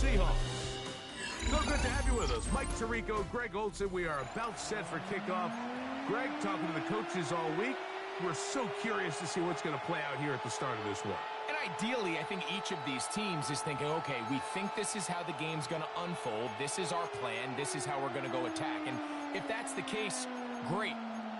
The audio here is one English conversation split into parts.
Seahawks. So good to have you with us. Mike Tirico, Greg Olson. We are about set for kickoff. Greg, talking to the coaches all week. We're so curious to see what's going to play out here at the start of this one. And ideally, I think each of these teams is thinking, okay, we think this is how the game's going to unfold. This is our plan. This is how we're going to go attack. And if that's the case, great.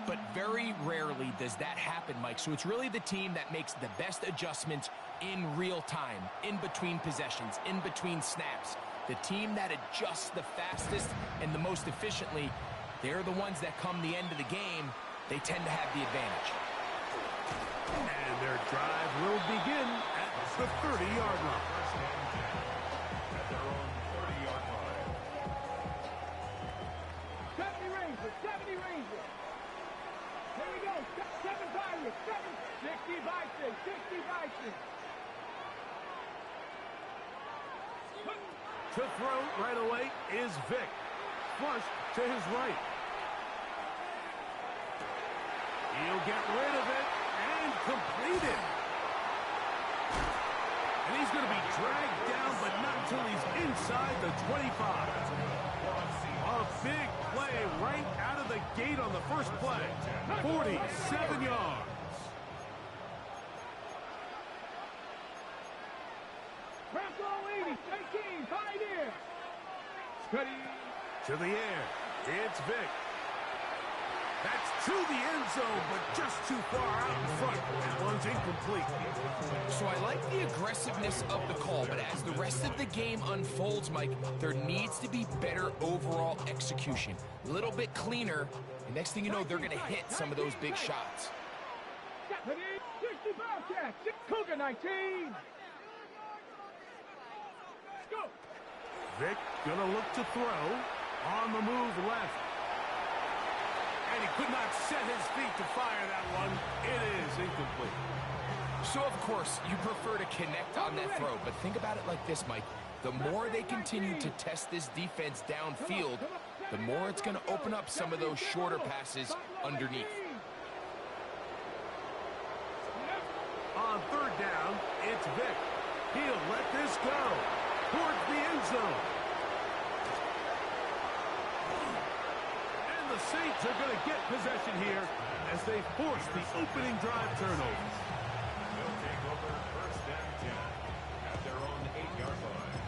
But very rarely does that happen, Mike. So it's really the team that makes the best adjustments in real time, in between possessions, in between snaps. The team that adjusts the fastest and the most efficiently, they're the ones that come the end of the game, they tend to have the advantage. And their drive will begin at the 30-yard line. At their own 30-yard line. 70 Rangers, 70 Rangers. Here we go, 7 Pirates, 60 Vikings, 60 Vikings. To throw right away is Vic. Flush to his right. He'll get rid of it and complete it. And he's going to be dragged down, but not until he's inside the 25. A big play right out of the gate on the first play. 47 yards. Bronco 80, 18, high there. Scuddy. To the air. It's Vic. That's to the end zone, but just too far out in front. That one's incomplete. So I like the aggressiveness of the call, but as the rest of the game unfolds, Mike, there needs to be better overall execution. A little bit cleaner, and next thing you know, they're going to hit some of those big shots. 60 Bobcats, Cougar 19. Go. Vic gonna look to throw. On the move left. And he could not set his feet to fire that one. It is incomplete. So, of course, you prefer to connect on that throw, but think about it like this, Mike. The more they continue to test this defense downfield, the more it's going to open up some of those shorter passes underneath. On third down, it's Vic. He'll let this go towards the end zone. And the Saints are going to get possession here as they force the opening drive turnover. They'll take over first and 10 at their own 8-yard line.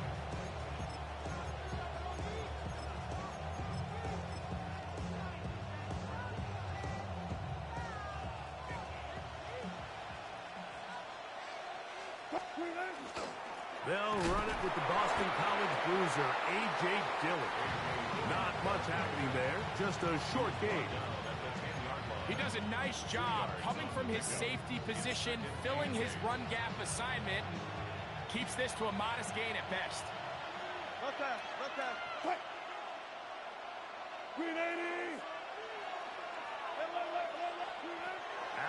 They'll run it with the Boston College bruiser, A.J. Dillon. Not much happening there, just a short gain. He does a nice job coming from his safety position, filling his run gap assignment, keeps this to a modest gain at best. Look that. Quick. Green 80.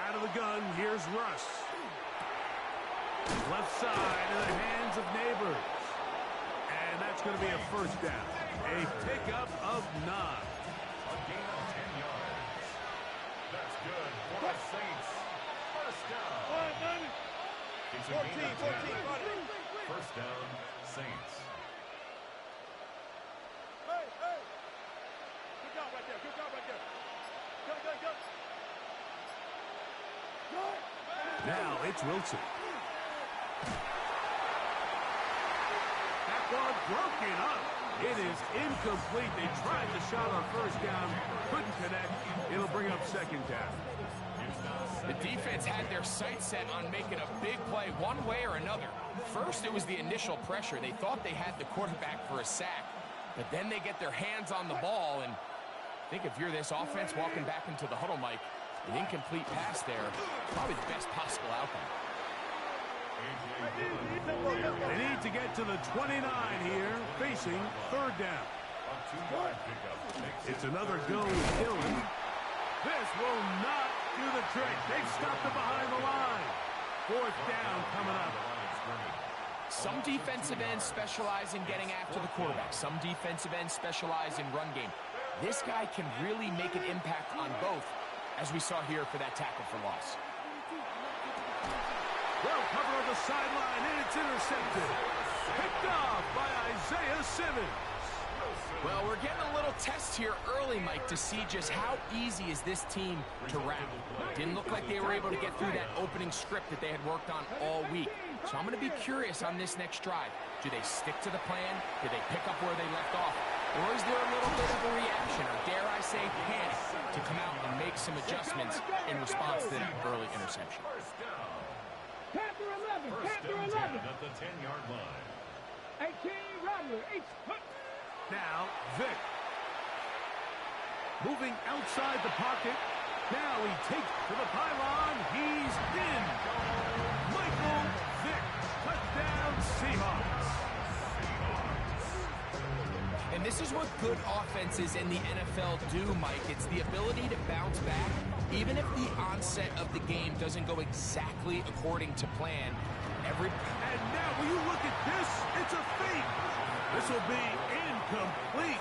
Out of the gun, here's Russ. Left side in the hands of Neighbors. And that's going to be a first down. A pickup of 9. A gain of 10 yards. That's good for the Saints. First down. It's a gain of 10. First down, Saints. Hey. Good job right there. Go. Now it's Wilson. That ball broken up. It is incomplete. They tried the shot on first down. Couldn't connect. It'll bring up second down. The defense had their sights set on making a big play one way or another. First, it was the initial pressure. They thought they had the quarterback for a sack, but then they get their hands on the ball, and I think if you're this offense walking back into the huddle, Mike, an incomplete pass there, probably the best possible outcome. They need to get to the 29 here, facing third down. It's another go with Dillon. This will not do the trick. They've stopped it behind the line. Fourth down coming up. Some defensive ends specialize in getting after the quarterback. Some defensive ends specialize in run game. This guy can really make an impact on both, as we saw here for that tackle for loss. Well covered on the sideline, and it's intercepted. Picked off by Simmons. Well, we're getting a little test here early, Mike, to see just how easy is this team to wrap. Didn't look like they were able to get through that opening script that they had worked on all week. So I'm going to be curious on this next drive. Do they stick to the plan? Do they pick up where they left off? Or is there a little bit of a reaction, or dare I say panic, to come out and make some adjustments in response to that early interception? Panther 11, Panther 11. At the 10-yard line. 18, Rattler, 8. Now, Vick. Moving outside the pocket. Now he takes to the pylon. He's in. Michael Vick. Touchdown, Seahawks. And this is what good offenses in the NFL do, Mike. It's the ability to bounce back, even if the onset of the game doesn't go exactly according to plan. And now, will you look at this? It's a fake. This will be incomplete.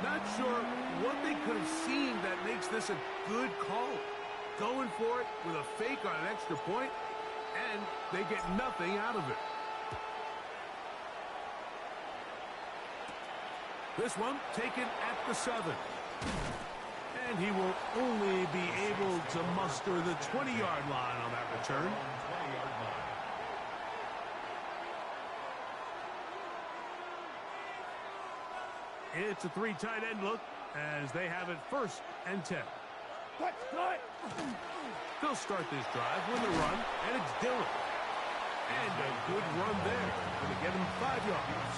Not sure what they could have seen that makes this a good call. Going for it with a fake on an extra point, and they get nothing out of it. This one taken at the 7. And he will only be able to muster the 20-yard line on that return. It's a 3 tight end look as they have it 1st and 10. They'll start this drive with a run, and it's Dillon. And a good run there. Going to get him 5 yards.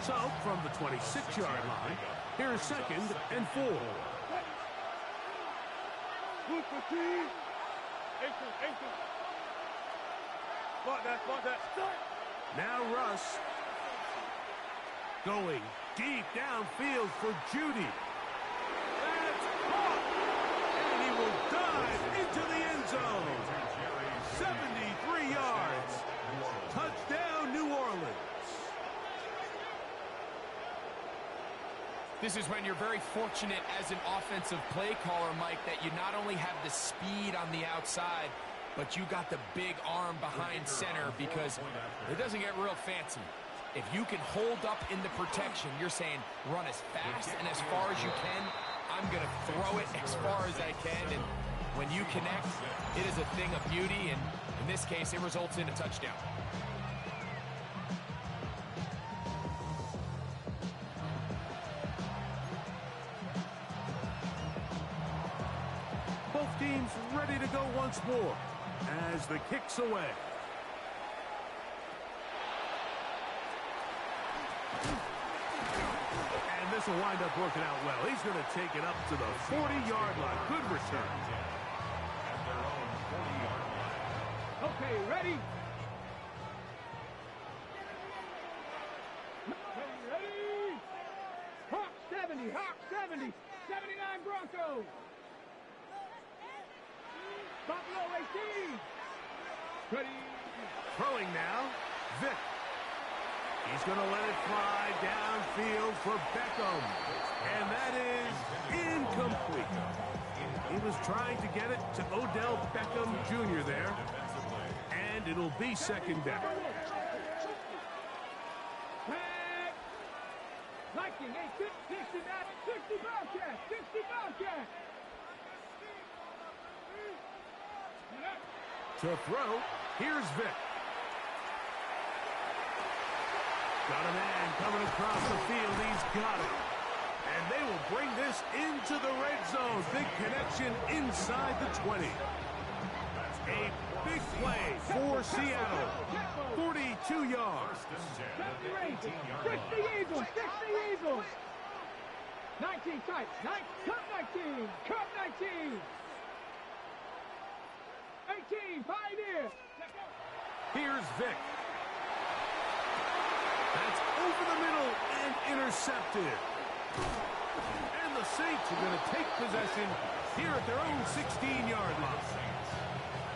So, from the 26-yard line, here's 2nd and 4. Now Russ. Going deep downfield for Judy. That's caught. And he will dive into the end zone. 73 yards. Touchdown, New Orleans. This is when you're very fortunate as an offensive play caller, Mike, that you not only have the speed on the outside, but you got the big arm behind center, because it doesn't get real fancy. If you can hold up in the protection, you're saying run as fast and as far as you can. I'm going to throw it as far as I can. And when you connect, it is a thing of beauty. And in this case, it results in a touchdown. Both teams ready to go once more as the kick's away. And this will wind up working out well. He's going to take it up to the 40-yard line. Good return. At their own 40-yard line. Okay, ready? Ready? Hawk 70, Hawk 70, 79 Broncos. Buffalo 18. Ready? Throwing now, Vick. He's going to let it fly downfield for Beckham. And that is incomplete. He was trying to get it to Odell Beckham Jr. there. And it'll be 2nd down. Liking, 60 Bobcat, 60 Bobcat. To throw, here's Vick. Got a man coming across the field. He's got it. And they will bring this into the red zone. Big connection inside the 20. A big play for Seattle. 42 yards. 60 Eagles, 60 Eagles. 19 tight, cut 19, cut 19. 18, Pioneer. Here's Vick. That's over the middle and intercepted. And the Saints are going to take possession here at their own 16-yard line.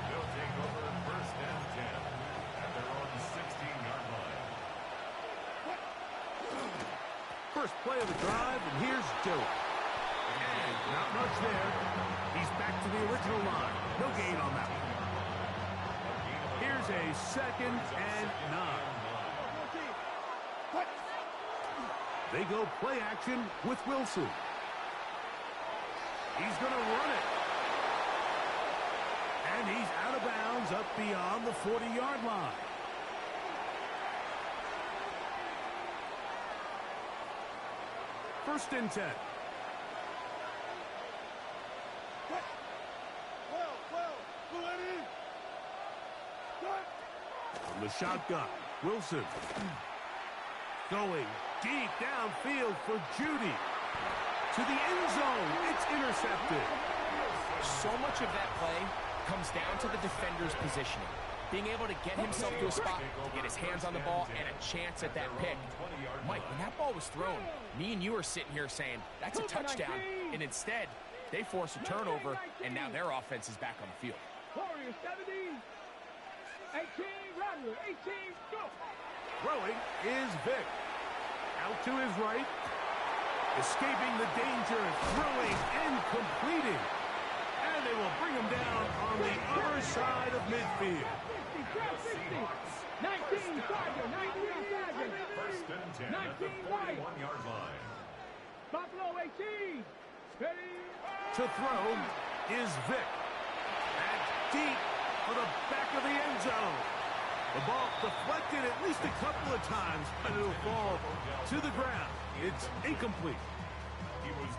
They'll take over 1st and 10 at their own 16-yard line. First play of the drive, and here's Dillon. And not much there. He's back to the original line. No gain on that one. Here's a 2nd and 9. They go play action with Wilson. He's going to run it. And he's out of bounds up beyond the 40-yard line. First and 10. From the shotgun, Wilson. Going deep downfield for Judy. To the end zone. It's intercepted. So much of that play comes down to the defender's positioning. Being able to get himself to a spot, to get his hands on the ball, and a chance at that pick. Mike, when that ball was thrown, me and you are sitting here saying, that's a touchdown. And instead, they force a turnover, and now their offense is back on the field. Warriors 70. 18, Rattler, 18, go. Throwing is Vic. Out to his right. Escaping the danger, throwing and completing. And they will bring him down on the other side of midfield. 19, Tiger, 19, Tiger. First and 10 at the 41-yard line. Buffalo 18. Ready. To throw is Vic. That's deep for the back of the end zone. The ball deflected at least a couple of times, but it'll fall to the ground. It's incomplete.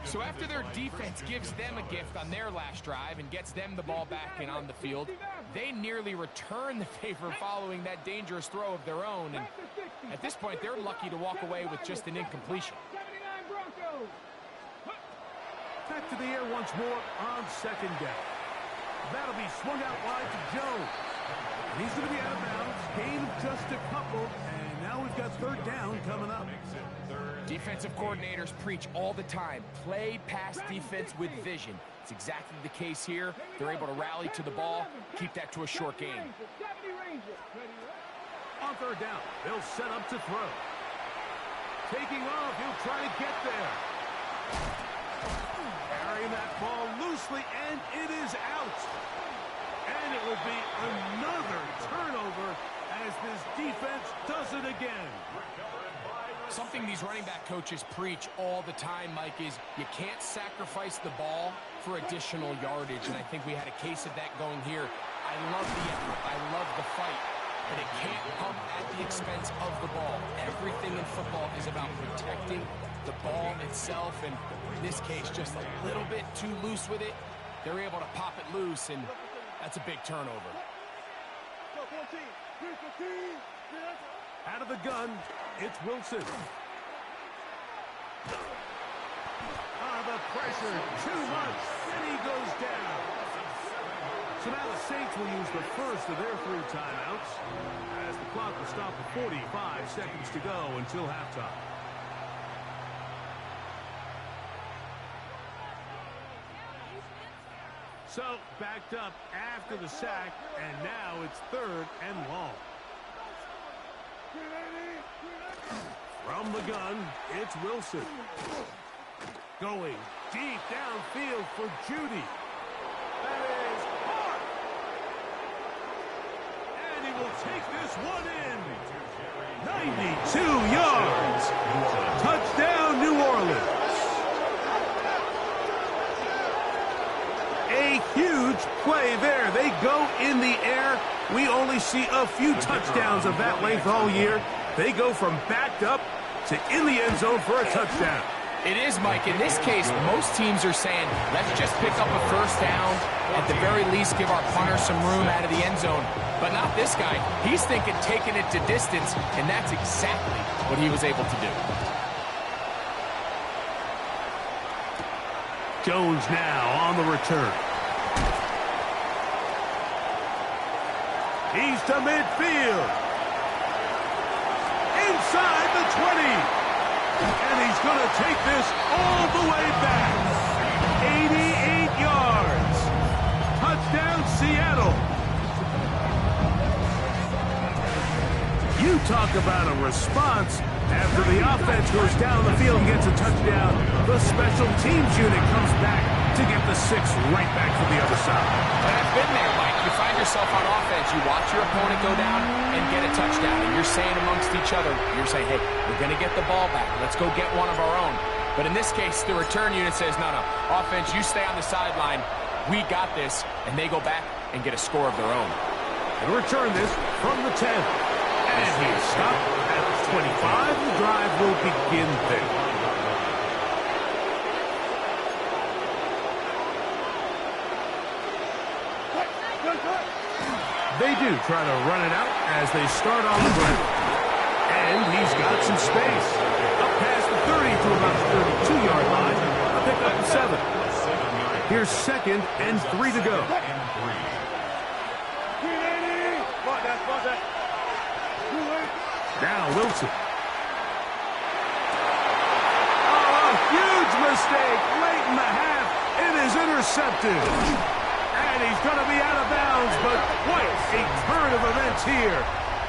So after their defense gives them a gift on their last drive and gets them the ball back and on the field, they nearly return the favor following that dangerous throw of their own. And at this point, they're lucky to walk away with just an incompletion. 79 Broncos. Back to the air once more on second down. That'll be swung out wide to Jones. And he's going to be out of bounds. Gain of just a couple. And now we've got third down coming up. Defensive coordinators preach all the time, play pass defense with vision. It's exactly the case here. They're able to rally to the ball, keep that to a short game. On third down, they'll set up to throw. Taking off, he'll try to get there. Carrying that ball loosely, and it is out. And it will be another turnover as this defense does it again. Something these running back coaches preach all the time, Mike, is you can't sacrifice the ball for additional yardage, and I think we had a case of that going here. I love the effort. I love the fight, but it can't come at the expense of the ball. Everything in football is about protecting the ball itself, and in this case, just a little bit too loose with it. They're able to pop it loose, and that's a big turnover. Out of the gun, it's Wilson. The pressure, too much, and he goes down. So now the Saints will use the first of their 3 timeouts as the clock will stop at 45 seconds to go until halftime. So backed up after the sack, and now it's third and long. From the gun, it's Wilson. Going deep downfield for Judy. That is hard. And he will take this one in. 92 yards. Touchdown, New Orleans. A huge play there. They go in the air. We only see a few touchdowns of that length all year. They go from backed up to in the end zone for a touchdown. It is, Mike. In this case, most teams are saying, let's just pick up a first down. At the very least, give our punter some room out of the end zone. But not this guy. He's thinking taking it to distance, and that's exactly what he was able to do. Jones now on the return. He's to midfield. Inside the 20. And he's going to take this all the way back. 88 yards. Touchdown, Seattle. You talk about a response. After the offense goes down the field and gets a touchdown, the special teams unit comes back to get the 6 right back from the other side. But I've been there, Mike. You find yourself on offense. You watch your opponent go down and get a touchdown, and you're saying amongst each other, you're saying, hey, we're going to get the ball back. Let's go get one of our own. But in this case, the return unit says, no, offense, you stay on the sideline. We got this, and they go back and get a score of their own. And return this from the 10. And he is stopped at the 25. The drive will begin there. They do try to run it out as they start on the ground. And he's got some space. Up past the 30 to about the 32-yard line. A pick up to 7. Here's 2nd and 3 to go. Now Wilson. Oh, a huge mistake late in the half. It is intercepted. And he's going to be out of bounds, but what a turn of events here.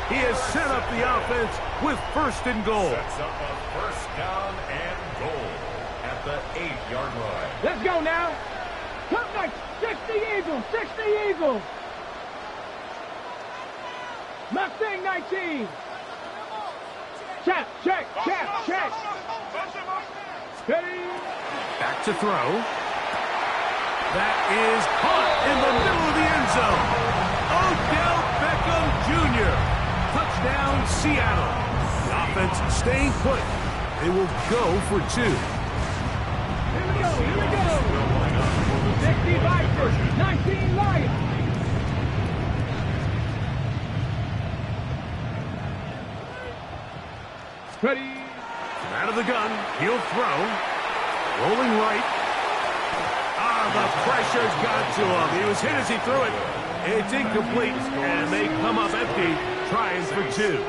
He has set up the offense with 1st and goal. Sets up a 1st down and goal at the 8-yard line. Let's go now. Come back. 60 Eagles. 60 Eagles. Mustang 19. Check. Steady. Back to throw. That is caught in the middle of the end zone. Odell Beckham Jr. Touchdown, Seattle. The offense staying put. They will go for 2. Here we go. 60 Vikings. 19 Lions. Ready. Out of the gun. He'll throw. Rolling right. The pressure's got to him. He was hit as he threw it. It's incomplete, and they come up empty, trying for 2.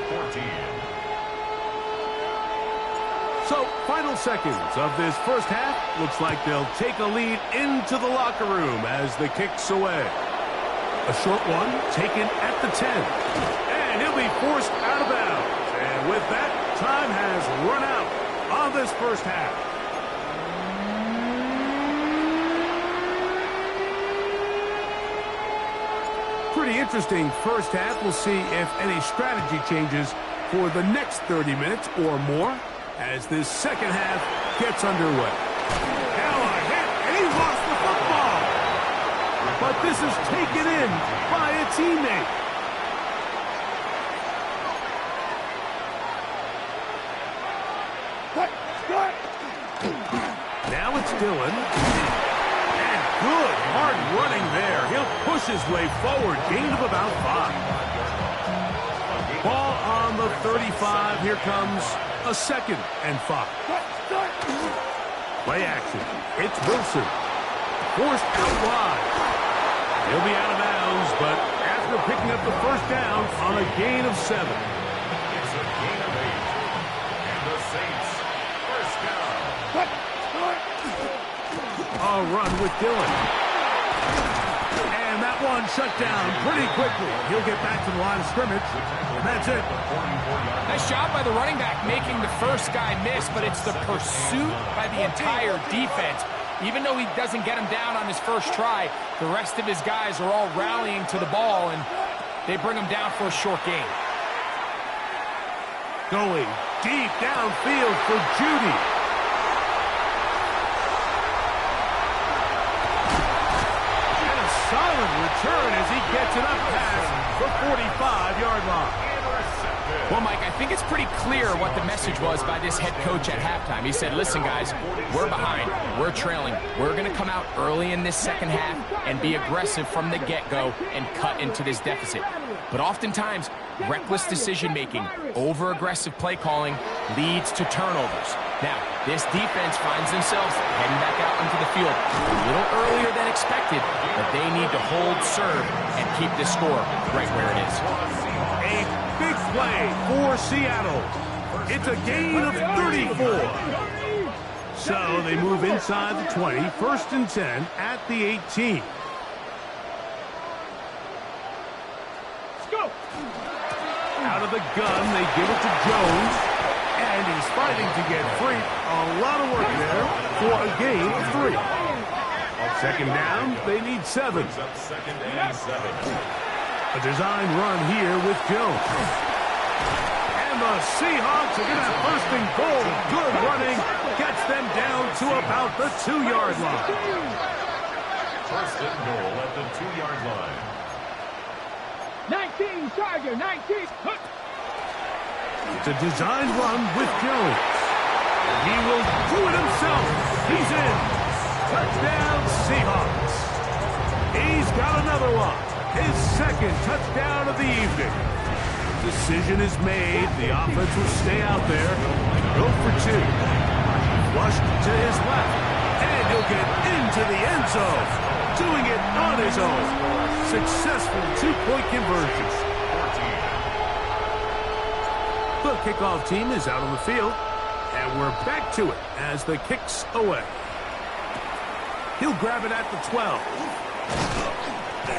So, final seconds of this first half. Looks like they'll take a lead into the locker room as the kick's away. A short one taken at the 10. And he'll be forced out of bounds. And with that, time has run out on this first half. Pretty interesting first half. We'll see if any strategy changes for the next 30 minutes or more as this second half gets underway. Now a hit, and he lost the football. But this is taken in by a teammate. Now it's Dillon. Good hard running there. He'll push his way forward. Gain of about 5. Ball on the 35. Here comes a 2nd and 5. Play action. It's Wilson. Forced out wide. He'll be out of bounds, but after picking up the 1st down on a gain of 7. It's a gain of 8. And the Saints, 1st down. A run with Dillon. And that one shut down pretty quickly. He'll get back to the line of scrimmage. And that's it. Nice job by the running back making the first guy miss, but it's the pursuit by the entire defense. Even though he doesn't get him down on his first try, the rest of his guys are all rallying to the ball, and they bring him down for a short gain. Going deep downfield for Judy. Solid return as he gets it up past the 45-yard line. Well, Mike, I think it's pretty clear what the message was by this head coach at halftime. He said, listen, guys, we're behind. We're trailing. We're going to come out early in this second half and be aggressive from the get-go and cut into this deficit. But oftentimes, reckless decision-making, over-aggressive play calling leads to turnovers. Now, this defense finds themselves heading back out into the field a little earlier than expected, but they need to hold serve and keep this score right where it is. A big play for Seattle. It's a gain of 34. So they move inside the 20, 1st and 10 at the 18. Let's go. Out of the gun, they give it to Jones. And he's fighting to get free. A lot of work there for a gain of 3. 2nd down, they need 7. 2nd and 7. A design run here with Jones. And the Seahawks are going to have first and goal. Good running. Gets them down to about the 2-yard line. First and goal at the 2-yard line. 19, Charger, 19. It's a design run with Jones. He will do it himself. He's in. Touchdown, Seahawks. He's got another one. His second touchdown of the evening. Decision is made. The offense will stay out there. Go for 2. Flushed to his left. And he'll get into the end zone. Doing it on his own. Successful 2-point conversion. The kickoff team is out on the field. And we're back to it as the kick's away. He'll grab it at the 12.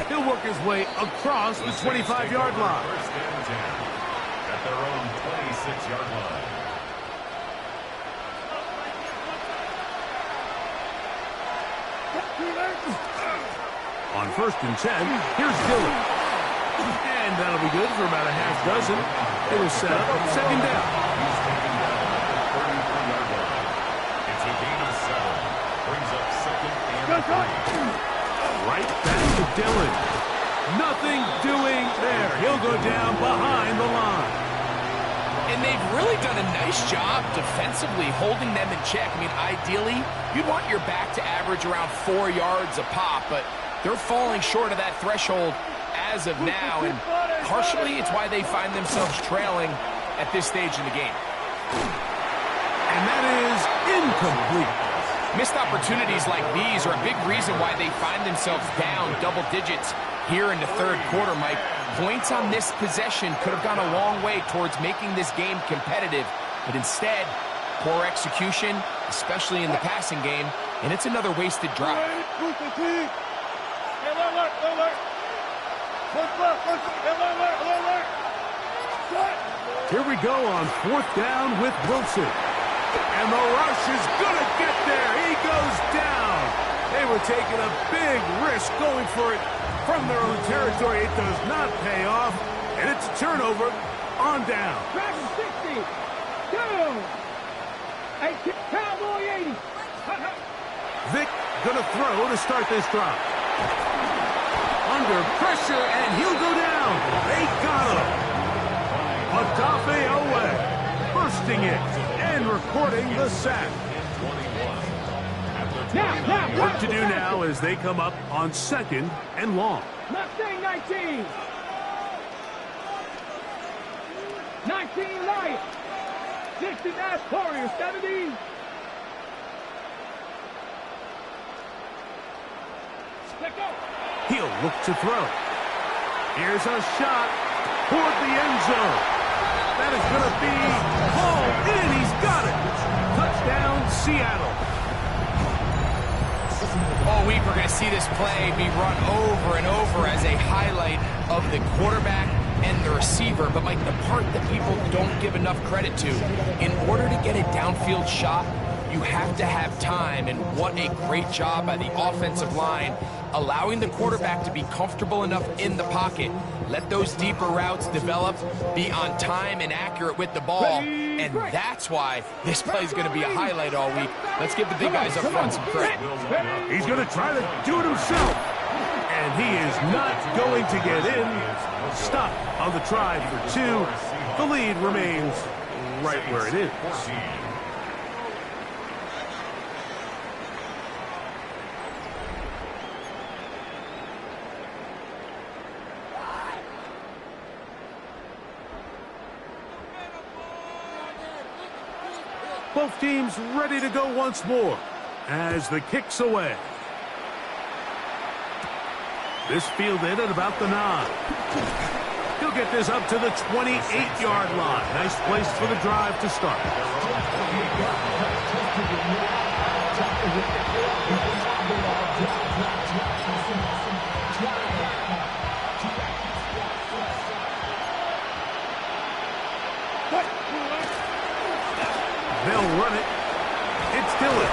He'll work his way across the 25-yard line. First and 10 at their own 26-yard line. On first and 10, here's Dillon. And that'll be good for about a half dozen. It will set up second down. He's taken down at the 33-yard line. It's a gain of 7. Brings up second and 3. Right back to Dillon. Nothing doing there. He'll go down behind the line. And they've really done a nice job defensively holding them in check. I mean, ideally, you'd want your back to average around 4 yards a pop, but they're falling short of that threshold as of now, and partially it's why they find themselves trailing at this stage in the game. And that is incomplete. Missed opportunities like these are a big reason why they find themselves down double digits here in the third quarter, Mike. Points on this possession could have gone a long way towards making this game competitive, but instead, poor execution, especially in the passing game, and it's another wasted drive. Here we go on fourth down with Wilson. And the rush is going to get there. He goes down. They were taking a big risk going for it from their own territory. It does not pay off. And it's a turnover on down. Dragon 60. 2. Cowboy 80. Vic going to throw to start this drive. Under pressure, and he'll go down. They got him. Odafe Owe bursting it and recording the sack. Now, Work to do now as they come up on second and long. Mustang 19. 19 Lions. 60 Mass Warriors 70. Let go. He'll look to throw. Here's a shot toward the end zone. That is going to be hauled in. He's got it. Touchdown, Seattle. All week, we're going to see this play be run over and over as a highlight of the quarterback and the receiver. But, Mike, the part that people don't give enough credit to, in order to get a downfield shot, you have to have time, and what a great job by the offensive line, allowing the quarterback to be comfortable enough in the pocket, let those deeper routes develop, be on time and accurate with the ball, and that's why this play is going to be a highlight all week. Let's give the big guys up front some credit. He's going to try to do it himself, and he is not going to get in. Stop on the try for 2. The lead remains right where it is. Both teams ready to go once more as the kick's away. This fielded at about the 9. He'll get this up to the 28-yard line. Nice place for the drive to start. They'll run it. It's Dillon.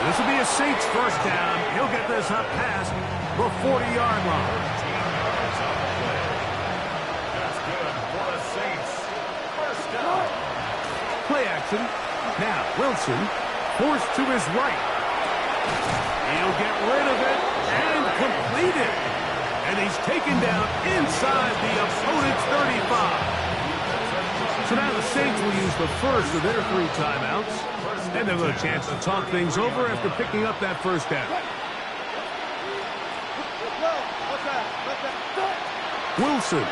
This will be a Saints first down. He'll get this up past the 40-yard line. play action. Now, Wilson, forced to his right. He'll get rid of it and complete it. And he's taken down inside the opponent's 35. So now the Saints will use the first of their 3 timeouts. And they'll have a chance to talk things over after picking up that first down. Wilson.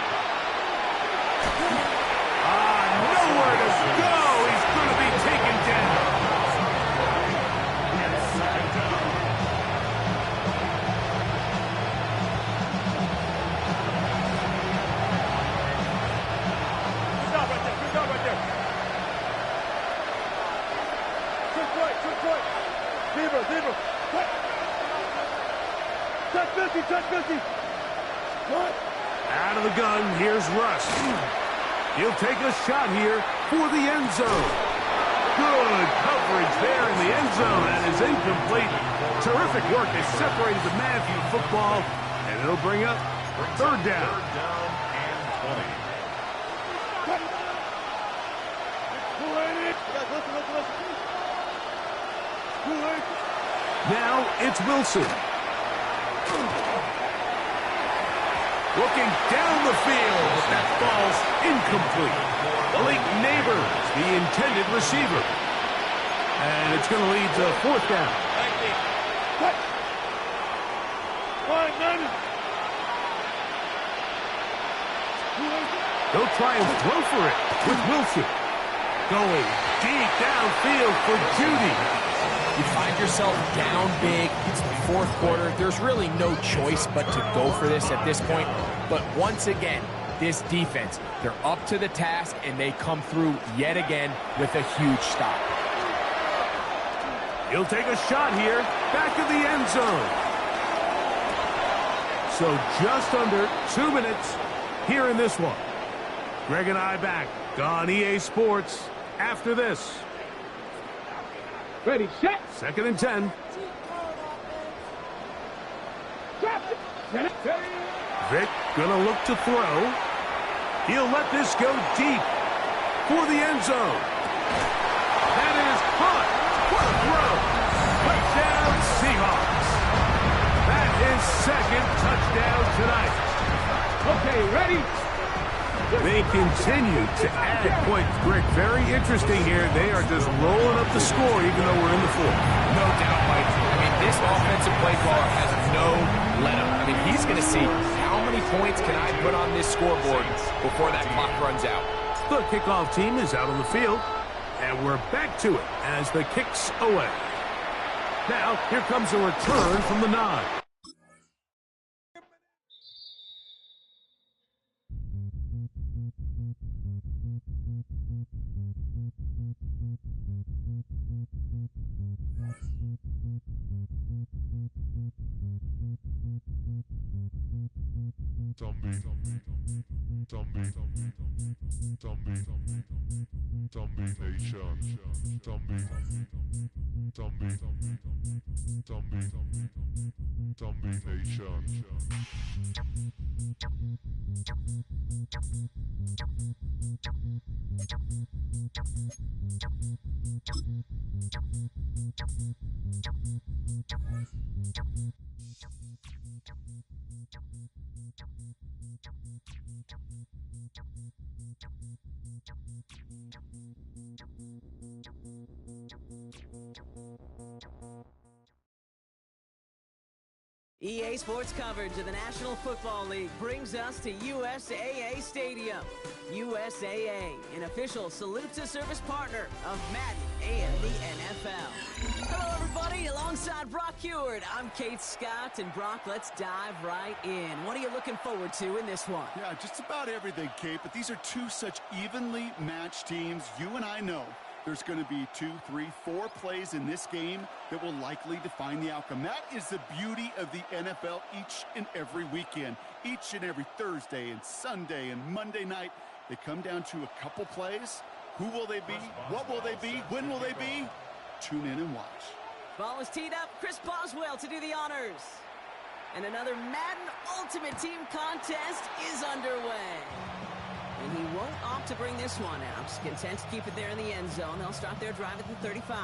Nowhere to go. He's going to be taken down. Stop right there. Good job right there. Touch point. Zebra. Touch 50. What? Out of the gun, here's Russ. He'll take a shot here for the end zone. Good coverage there in the end zone. That is incomplete. Terrific work. They separated the man from the football, and it'll bring up 3rd down. 3rd down and 20. Now it's Wilson. Looking down the field. That ball's incomplete. Blake Neighbors, the intended receiver. And it's going to lead to 4th down. They'll try and throw for it with Wilson. Going deep downfield for Judy. You find yourself down big. It's the 4th quarter. There's really no choice but to go for this at this point. But once again, this defense, they're up to the task, and they come through yet again with a huge stop. He'll take a shot here, back of the end zone. So just under 2 minutes here in this one. Greg and I back on EA Sports after this. Ready, set. 2nd and 10. Vic gonna look to throw. He'll let this go deep for the end zone. That is caught. What a throw. Touchdown Seahawks. That is 2nd touchdown tonight. Okay, ready? They continue to add points. Greg, very interesting here. They are just rolling up the score even though we're in the 4th. No doubt, Mike. I mean, this offensive play caller has no let-up. I mean, he's going to see how many points can I put on this scoreboard before that clock runs out. The kickoff team is out on the field, and we're back to it as the kick's away. Now, here comes a return from the 9. EA Sports coverage of the National Football League brings us to USAA Stadium. USAA, an official salute-to-service partner of Madden and the NFL. Hello, everybody. Alongside Brock Heward, I'm Kate Scott. And, Brock, let's dive right in. What are you looking forward to in this one? Yeah, just about everything, Kate. But these are two such evenly matched teams. You and I know there's going to be 2, 3, 4 plays in this game that will likely define the outcome. That is the beauty of the NFL each and every weekend. Each and every Thursday and Sunday and Monday night, they come down to a couple plays. Who will they be? What will they be? When will they be? Tune in and watch. Ball is teed up. Chris Boswell to do the honors. And another Madden Ultimate Team contest is underway. And he won't opt opt to bring this one out. Content to keep it there in the end zone. They'll start their drive at the 35.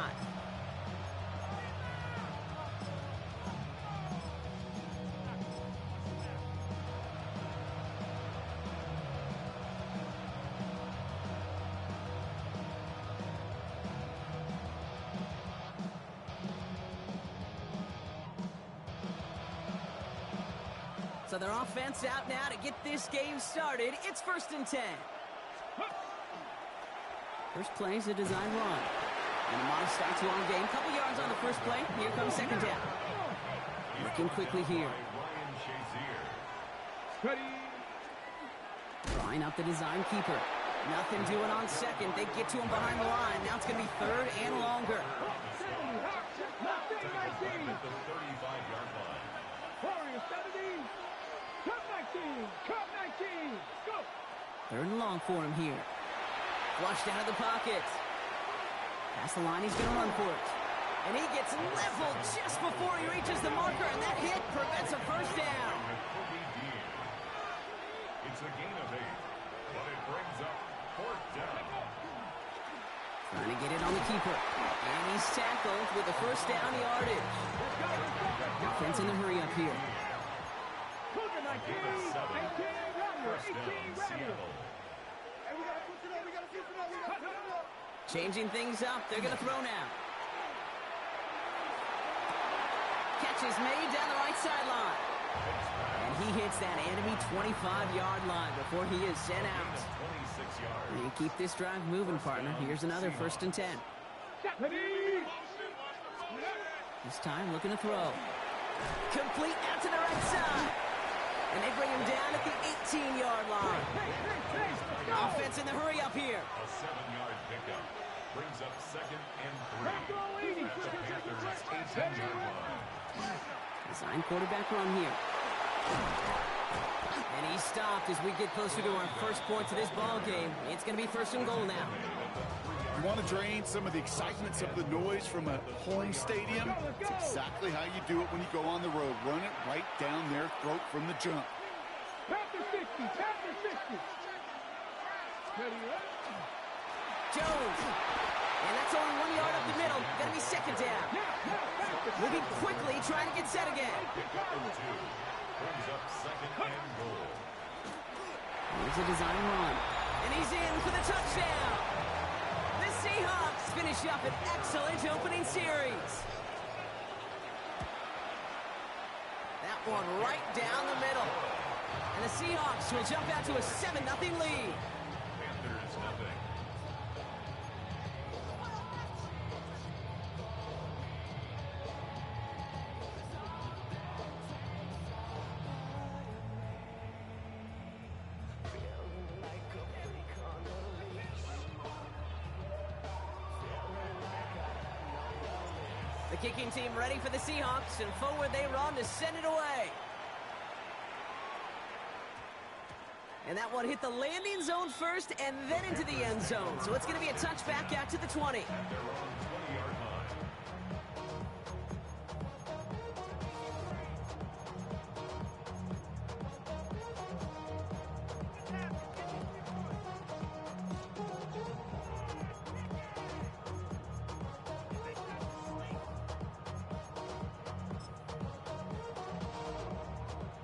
So their offense out now to get this game started. It's 1st and 10. First play is a design run. And a modest start to our game. Couple yards on the first play. Here comes 2nd down. Working quickly here. Drawing up the design keeper. Nothing doing on 2nd. They get to him behind the line. Now it's going to be 3rd and longer. Warriors 17. Cut 19. Cut 19. Go. 3rd and long for him here. Flushed out of the pocket. Past the line, he's going to run for it. And he gets leveled just before he reaches the marker, and that hit prevents a first down. It's a gain of 8, but it brings up 4th down. Trying to get it on the keeper. And he's tackled with the first down yardage. Offense in the hurry up here. Cougar 19. 18 Warriors. 18 Warriors. Changing things up. They're going to throw now. Catch is made down the right sideline. And he hits that enemy 25-yard line before he is sent out. 26 yards. You keep this drive moving, partner. Here's another 1st and 10. This time looking to throw. Complete out to the right side. And they bring him down at the 18-yard line. Offense in the hurry up here. A 7-yard pickup brings up 2nd and 3. At the Panthers' 18-yard line. Design quarterback run here. And he stopped as we get closer to our first points of this ball game. It's going to be 1st and goal now. You want to drain some of the excitement, some of the noise from a home stadium? It's exactly how you do it when you go on the road. Run it right down their throat from the jump. Panther 60. Panther 60. Jones. And that's only 1 yard up the middle. Going to be 2nd down. Moving quickly, trying to get set again. Brings up 2nd and goal. Here's a design run. And he's in for the touchdown. The Seahawks finish up an excellent opening series. That one right down the middle. And the Seahawks will jump out to a 7-0 lead. Panthers nothing. The kicking team ready for the Seahawks, and forward they run to send it away. And that one hit the landing zone first and then into the end zone. So it's going to be a touchback out to the 20.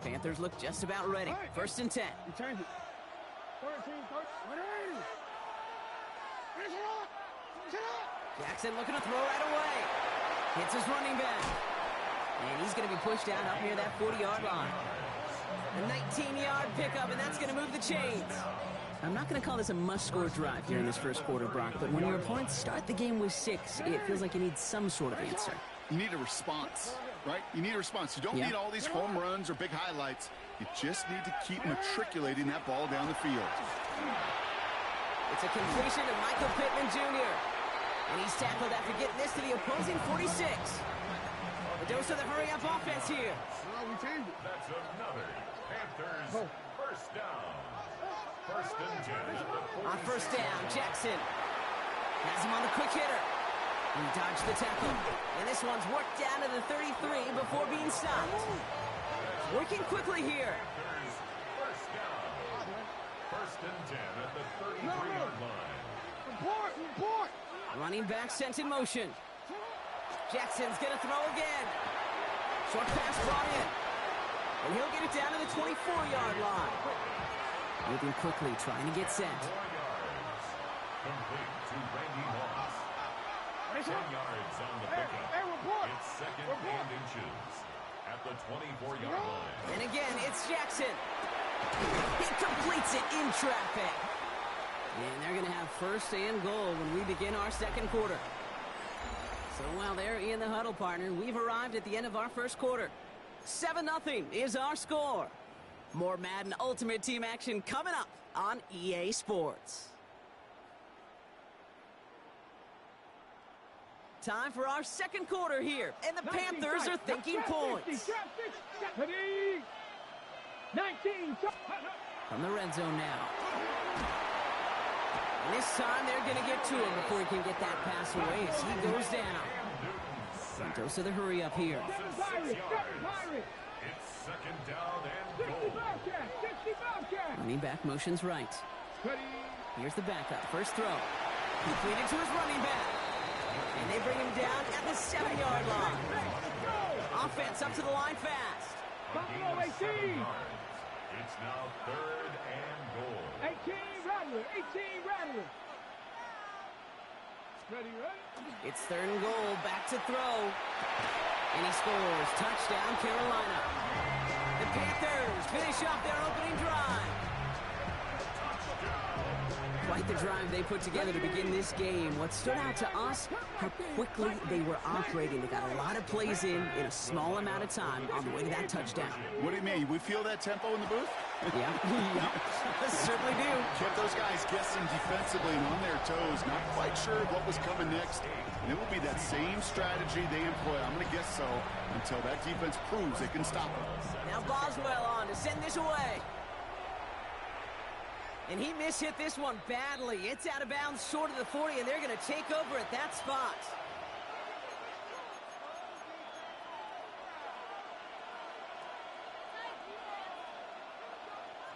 Panthers look just about ready. 1st and 10. Change it. 13, 13. Jackson looking to throw right away. Hits his running back. And he's going to be pushed out up near that 40-yard line. A 19-yard pickup, and that's going to move the chains. I'm not going to call this a must-score drive here in this first quarter, Brock, but when your opponents start the game with 6, it feels like you need some sort of answer. You need a response, right? You need a response. You don't need all these home runs or big highlights. You just need to keep matriculating that ball down the field. It's a completion to Michael Pittman Jr. And he's tackled after getting this to the opposing 46. The dose of the hurry-up offense here. That's another Panthers first down. 1st and 10. On 1st down, Jackson has him on the quick hitter. He dodged the tackle. And this one's worked down to the 33 before being stopped. Working quickly here. First down. 1st and 10 at the 33-yard line. Report! Running back sent in motion. Jackson's going to throw again. Short pass brought in. And he'll get it down to the 24-yard line. Moving quickly, trying to get set. 4 yards. Complete to Randy Moss. 10 yards on the pickup. It's second and inches at the 24-yard line. And again, it's Jackson. He completes it in traffic. And they're going to have first and goal when we begin our second quarter. So while they're in the huddle, partner, we've arrived at the end of our first quarter. 7-0 is our score. More Madden Ultimate Team action coming up on EA Sports. Time for our second quarter here, and the Panthers are thinking points. 19. From the red zone now. And this time they're going to get to him before he can get that pass away as he goes down. Santos to the hurry up here. It's second down and goal. Running back motions right. Here's the backup. First throw. Completed to his running back. And they bring him down at the 7-yard line. Offense up to the line fast. Buffalo 18. It's now third and goal. 18 Rattler. Ready? It's third and goal. Back to throw. And he scores. Touchdown, Carolina. The Panthers finish off their opening drive. Quite the drive they put together to begin this game. What stood out to us, how quickly they were operating. They got a lot of plays in a small amount of time on the way to that touchdown. What do you mean? We feel that tempo in the booth? Yeah, certainly do. Kept those guys guessing defensively and on their toes, not quite sure what was coming next. And it will be that same strategy they employ, I'm going to guess so, until that defense proves they can stop them. Now Boswell on to send this away. And he mishit this one badly. It's out of bounds short of the 40, and they're going to take over at that spot.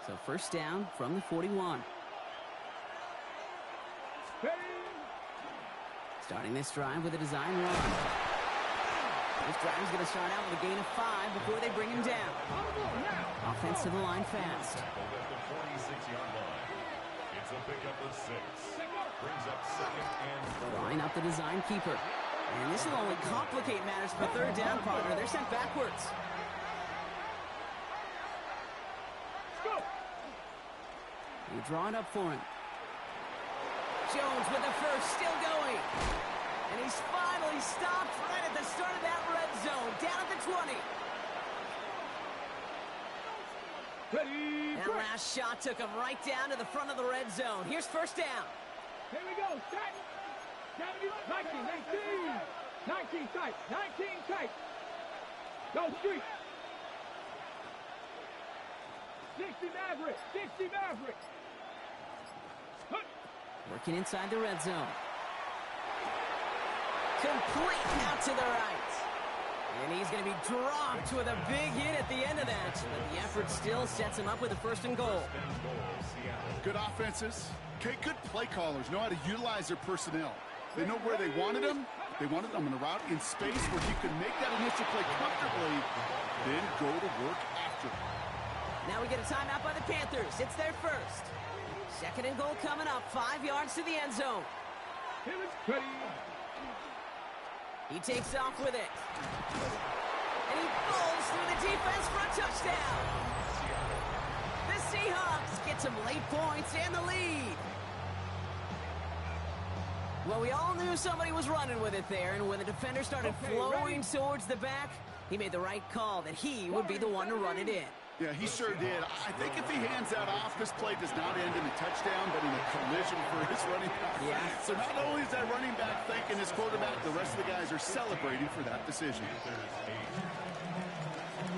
So first down from the 41. Starting this drive with a design run. This drive is going to start out with a gain of 5 before they bring him down. Offense to the line fast. At the 46-yard line. It's a pickup of 6. Brings up second and goal. Line up the design keeper. And this will only complicate matters for third down, partner. They're sent backwards. You draw it up for him. Jones with the first, still going. And he's finally stopped right at the start of that red zone, down at the 20. That last shot took him right down to the front of the red zone. Here's first down. Here we go. 19 tight. Go street. 60 Maverick. Working inside the red zone. Complete out to the right. And he's going to be dropped with a big hit at the end of that. But the effort still sets him up with a first and goal. Good offenses. Okay, good play callers know how to utilize their personnel. They know where they wanted them. They wanted them in a route in space where he could make that initial play comfortably, then go to work after. Now we get a timeout by the Panthers. It's their first. Second and goal coming up. 5 yards to the end zone. He takes off with it. And he falls through the defense for a touchdown. The Seahawks get some late points and the lead. Well, we all knew somebody was running with it there, and when the defender started flowing towards the back, he made the right call that he would be the one to run it in. Yeah, he sure did. I think if he hands that off, this play does not end in a touchdown, but in a collision for his running back. Yeah. So not only is that running back thanking his quarterback, the rest of the guys are celebrating for that decision.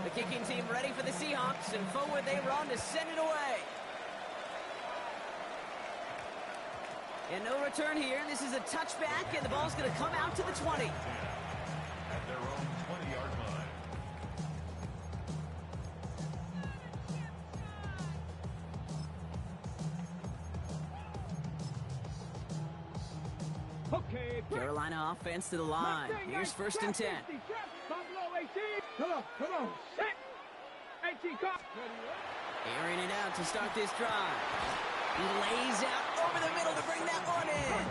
The kicking team ready for the Seahawks, and forward they run to send it away. And no return here. This is a touchback, and the ball's going to come out to the 20. At their own 20-yard line. Carolina offense to the line. Here's 1st and 10. Buffalo 18. Come on. Set. 18, come. Airing it out to start this drive. He lays out over the middle to bring that one in.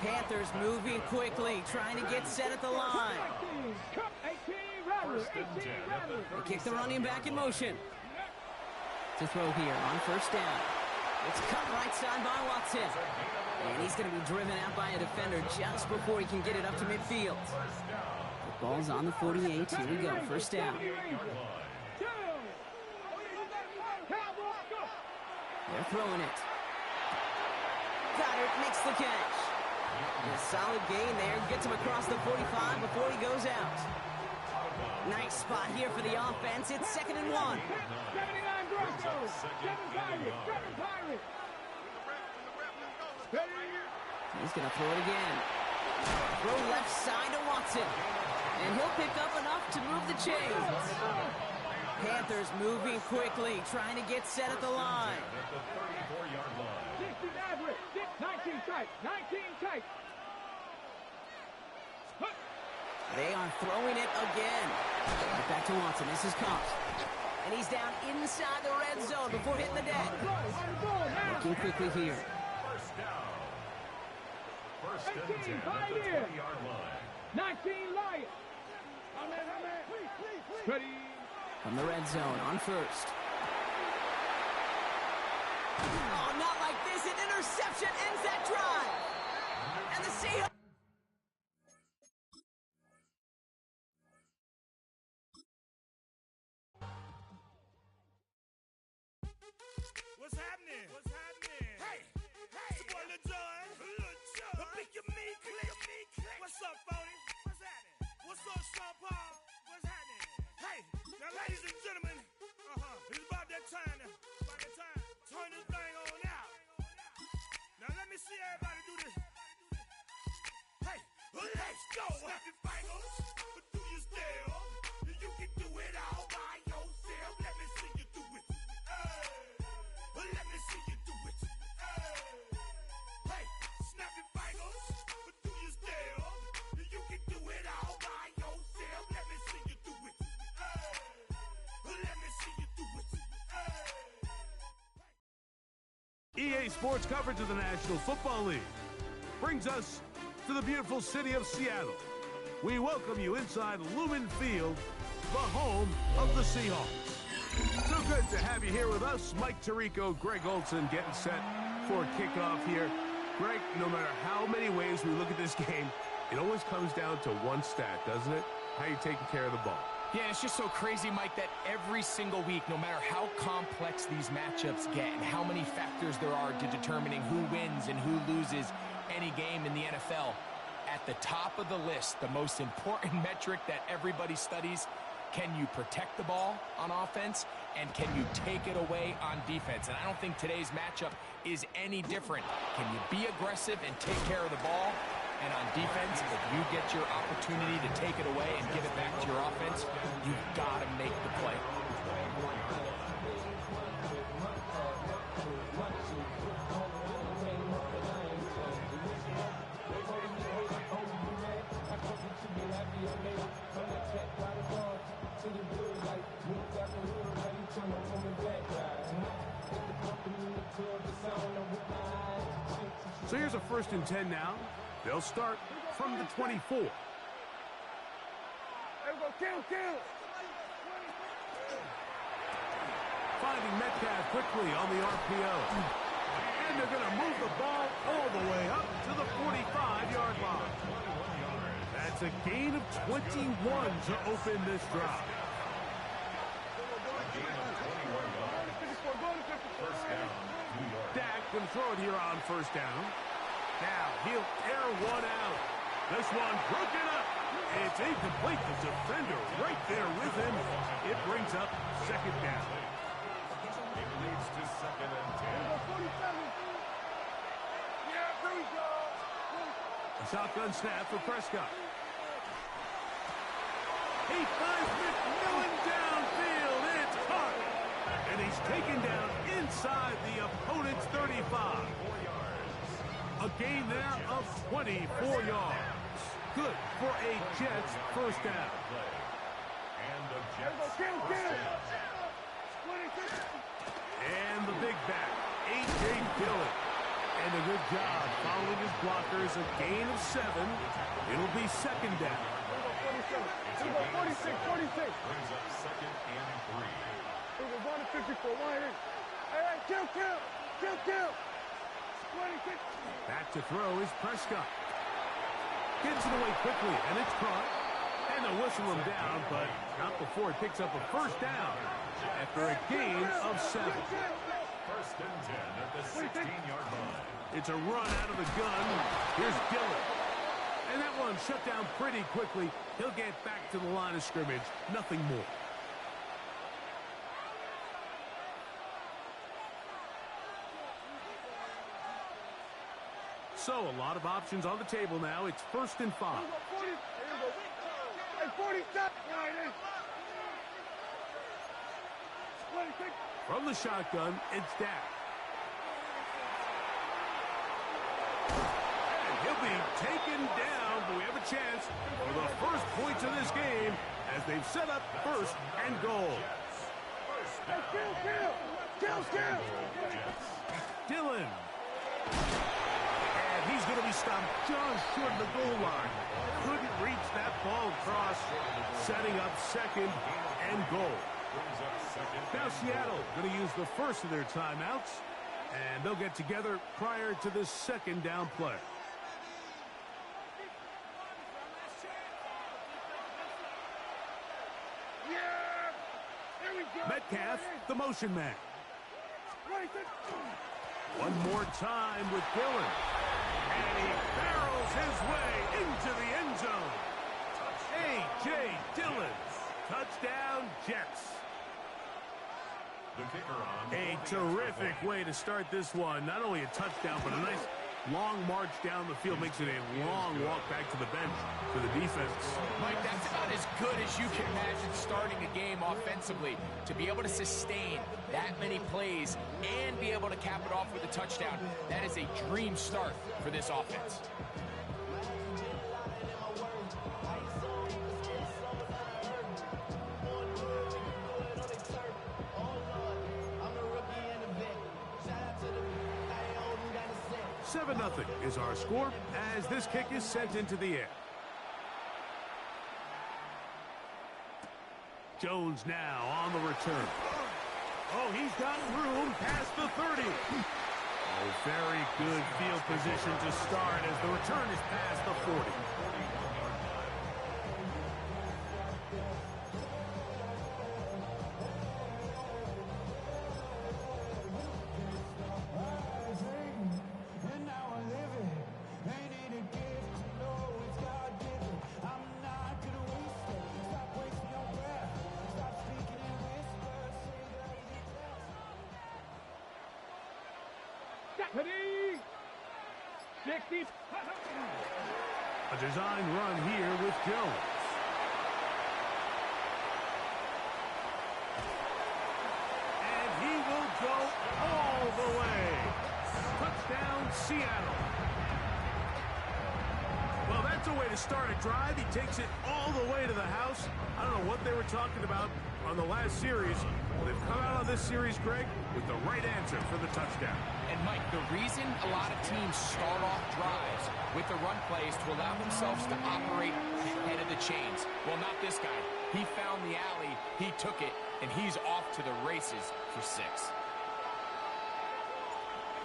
Panthers moving quickly, trying to get set at the line. They kick the running back in motion. To throw here on 1st down. It's cut right side by Watson. And he's going to be driven out by a defender just before he can get it up to midfield. The ball's on the 48. Here we go. 1st down. They're throwing it. Goddard makes the catch. A solid gain there. Gets him across the 45 before he goes out. Nice spot here for the offense. It's 2nd and 1. 79 Broncos. 7 Pirates. He's going to throw it again. Throw left side to Watson. And he'll pick up enough to move the chains. Panthers moving quickly, trying to get set at the line. 60 average. 19 tight. 19 tight. They are throwing it again. Right back to Watson. This is Cox. And he's down inside the red zone before hitting the deck. Working quickly here. 18, 5 here. 19 Lions. Ready. From the red zone on 1st. Oh, not like this. An interception ends that drive. And the Seahawks. What's happening? Hey, it's your boy Lil Jon. Pick your meat, click. What's up, Phony? What's happening? What's up, Sean Paul? What's happening? Hey, now ladies and gentlemen, it's about that time. Turn this thing on out. Now let me see everybody do this. Hey, let's go. Snap your fingers, but do you still? You can do it all by yourself. Let me see you do it. Let me see you do it. Hey, snap your fingers, but do you still? You can do it all by yourself. Let me see you do it. Let me see you do it. EA Sports coverage of the National Football League brings us to the beautiful city of Seattle. We welcome you inside Lumen Field, the home of the Seahawks. So good to have you here with us. Mike Tirico, Greg Olson getting set for kickoff here. Greg, no matter how many ways we look at this game, it always comes down to one stat, doesn't it? How you taking care of the ball. Yeah, it's just so crazy, Mike, that every single week, no matter how complex these matchups get and how many factors there are to determining who wins and who loses any game in the NFL, at the top of the list, the most important metric that everybody studies, can you protect the ball on offense and can you take it away on defense? And I don't think today's matchup is any different. Can you be aggressive and take care of the ball? And on defense, if you get your opportunity to take it away and give it back to your offense, you've got to make the play. So here's a 1st and 10 now. They'll start from the 24. There we go, kill. Finding Metcalf quickly on the RPO. And they're going to move the ball all the way up to the 45-yard line. That's a gain of 21 to open this drive. Dak can throw it here on 1st down. Now he'll air one out. This one broken up. It's incomplete. The defender right there with him. It brings up 2nd down. It leads to 2nd and 10. A shotgun snap for Prescott. He finds McMillan downfield. It's caught. And he's taken down inside the opponent's 35. A gain there of 24 yards. Good for a Jets first down. And the Jets first down. And the big back, A.J. Dillon. And a good job following his blockers. A gain of 7. It'll be second down. 46. Brings up second and 3. We're going to 54. Hey, kill. 26. Back to throw is Prescott. Gets it away quickly, and it's caught. And they'll whistle him down, but not before it picks up a first down after a gain of 7. First and 10 at the 16-yard line. It's a run out of the gun. Here's Dillon. And that one shut down pretty quickly. He'll get back to the line of scrimmage. Nothing more. So, a lot of options on the table now. It's 1st and 5. From the shotgun, it's Dak. And he'll be taken down, but we have a chance for the first points of this game as they've set up 1st and goal. Kill. Dillon. And he's going to be stopped just short of the goal line. Couldn't reach that ball across, setting up 2nd and goal. Now Seattle going to use the first of their timeouts, and they'll get together prior to this 2nd down play. Metcalf, the motion man. One more time with Dillon. And he barrels his way into the end zone. A.J. Dillon. Touchdown, Jets. The kicker on. A terrific way to start this one. Not only a touchdown, but a nice long march down the field. Makes it a long walk back to the bench for the defense. Mike, that's about as good as you can imagine starting a game offensively. To be able to sustain that many plays and be able to cap it off with a touchdown, that is a dream start for this offense. Nothing is our score as this kick is sent into the air. Jones now on the return. Oh, he's got room past the 30. Oh, very good field position to start as the return is past the 40. A design run here with Jones. And he will go all the way. Touchdown, Seattle. Well, that's a way to start a drive. He takes it all the way to the house. I don't know what they were talking about on the last series. They've come out on this series, Greg, with the right answer for the touchdown. And, Mike, the reason a lot of teams start off drives with the run plays to allow themselves to operate ahead of the chains. Well, not this guy. He found the alley, he took it, and he's off to the races for 6.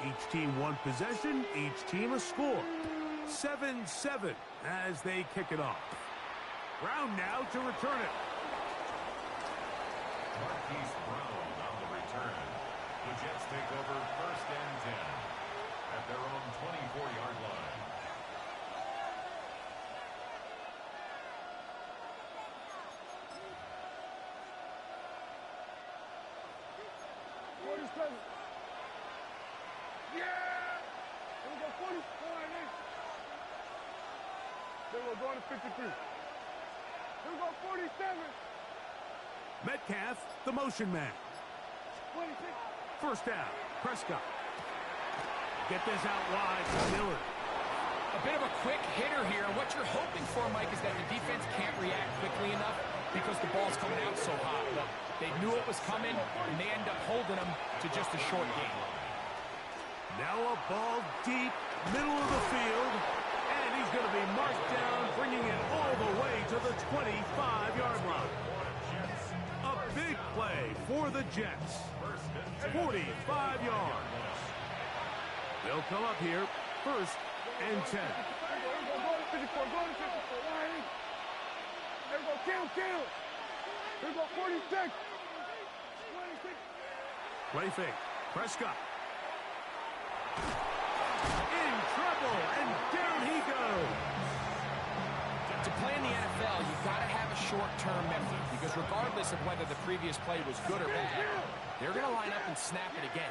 Each team one possession, each team a score. 7-7 as they kick it off. Brown now to return it. Marquise Brown on the return. The Jets take over 1st and 10 at their own 24-yard line. We're going to 53. We're going 47. Metcalf, the motion man. 26. First down, Prescott. Get this out wide to Miller. A bit of a quick hitter here. What you're hoping for, Mike, is that the defense can't react quickly enough because the ball's coming out so hot. But they knew it was coming, and they end up holding them to just a short game. Now a ball deep, middle of the field, and he's going to be marked down, bringing it all the way to the 25-yard line. A big play for the Jets. 45 yards. They'll come up here, first and 10. There we go, kill. There we go, 46. 26. Play fake. Prescott. In trouble, and down he goes. To play in the NFL, you've got to have a short-term memory because regardless of whether the previous play was good or bad, they're going to line up and snap it again.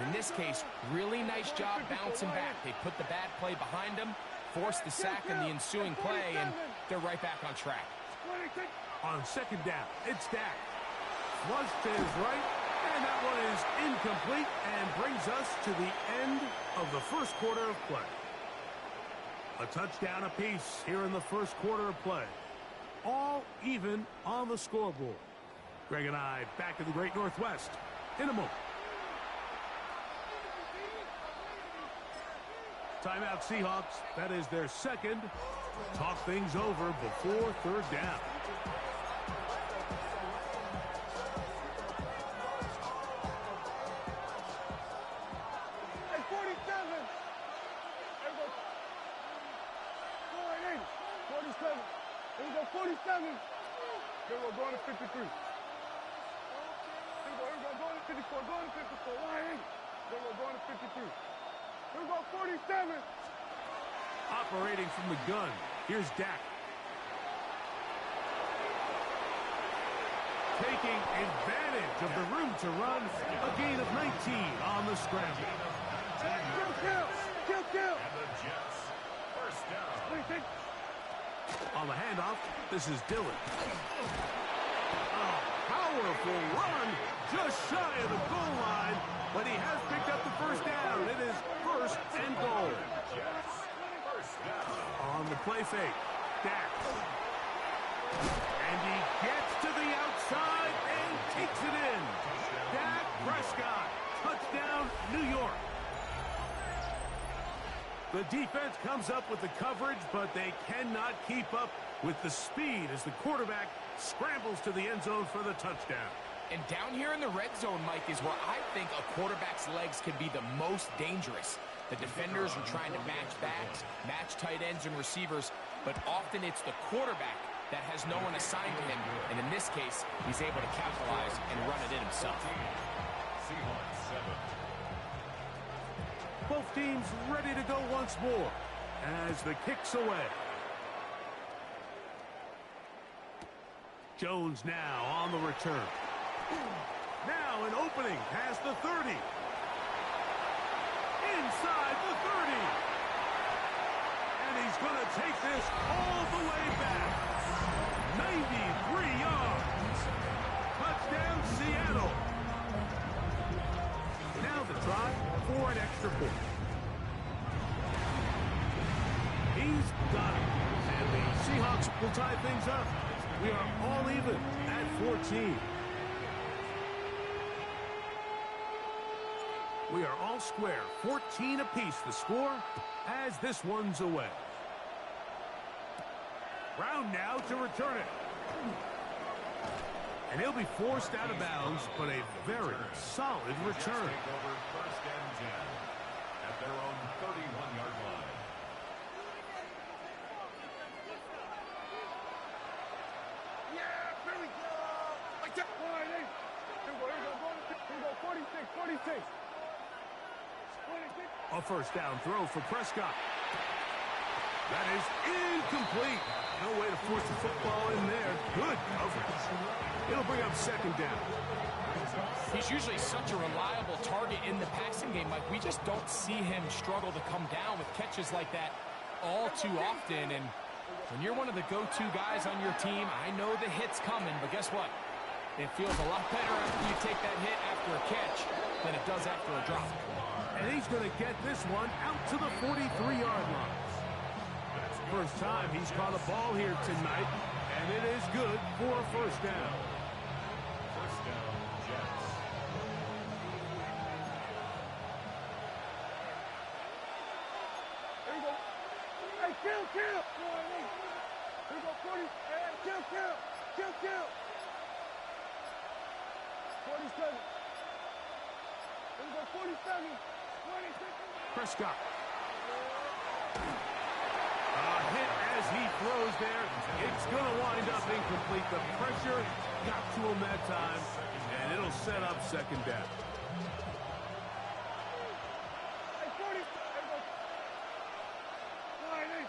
In this case, really nice job bouncing back. They put the bad play behind them, forced the sack in the ensuing play, and they're right back on track. On second down, it's Dak. Flush to his right, and that one is incomplete and brings us to the end of the first quarter of play. A touchdown apiece here in the first quarter of play. All even on the scoreboard. Greg and I back in the Great Northwest in a moment. Timeout Seahawks. That is their second. Talk things over before third down. Hey, 47. There we go. 47. There we go, 47. There we go, going to 53. Here we go, going to 54, going to 54. There we go, going to 53. Here we go, 47. Operating from the gun. Here's Dak. Taking advantage of the room to run. A gain of 19 on the scramble. Kill. And the Jets, first down. On the handoff, this is Dillon. A powerful run just shy of the goal line, but he has picked up the first down. It is first and goal. On the play fake, Dak. And he gets to the outside and takes it in. Dak Prescott, touchdown, New York. The defense comes up with the coverage, but they cannot keep up with the speed as the quarterback scrambles to the end zone for the touchdown. And down here in the red zone, Mike, is where I think a quarterback's legs can be the most dangerous. The defenders are trying to match backs, match tight ends and receivers, but often it's the quarterback that has no one assigned to him, and in this case, he's able to capitalize and run it in himself. Seahawks 7. Both teams ready to go once more as the kick's away. Jones now on the return. Now an opening past the 30. Inside the 30. And he's going to take this all the way back. 93 yards. Touchdown, Seattle. Now the try for an extra point. He's got it. And the Seahawks will tie things up. We are all even at 14. We are all square. 14 apiece the score as this one's away. Brown now to return it. And he'll be forced out of bounds, but a very solid return. Take over first and 10 at their own 31-yard line. Yeah, here we go. Like that. Here we go, 46. A first down throw for Prescott. That is incomplete. No way to force the football in there. Good coverage. It'll bring up second down. He's usually such a reliable target in the passing game, Mike. We just don't see him struggle to come down with catches like that all too often. And when you're one of the go-to guys on your team, I know the hit's coming, but guess what? It feels a lot better after you take that hit after a catch than it does after a drop. And he's going to get this one out to the 43-yard line. First time he's caught a ball here tonight, and it is good for a first down. First down, Jets. Here we go. Hey, kill. Here we go, 40. Hey, kill. 47. Here we go, 47. 26. Prescott. Hit as he throws there. It's going to wind up incomplete. The pressure got to him that time, and it'll set up second down. Hey, 40. There we go. Line 8.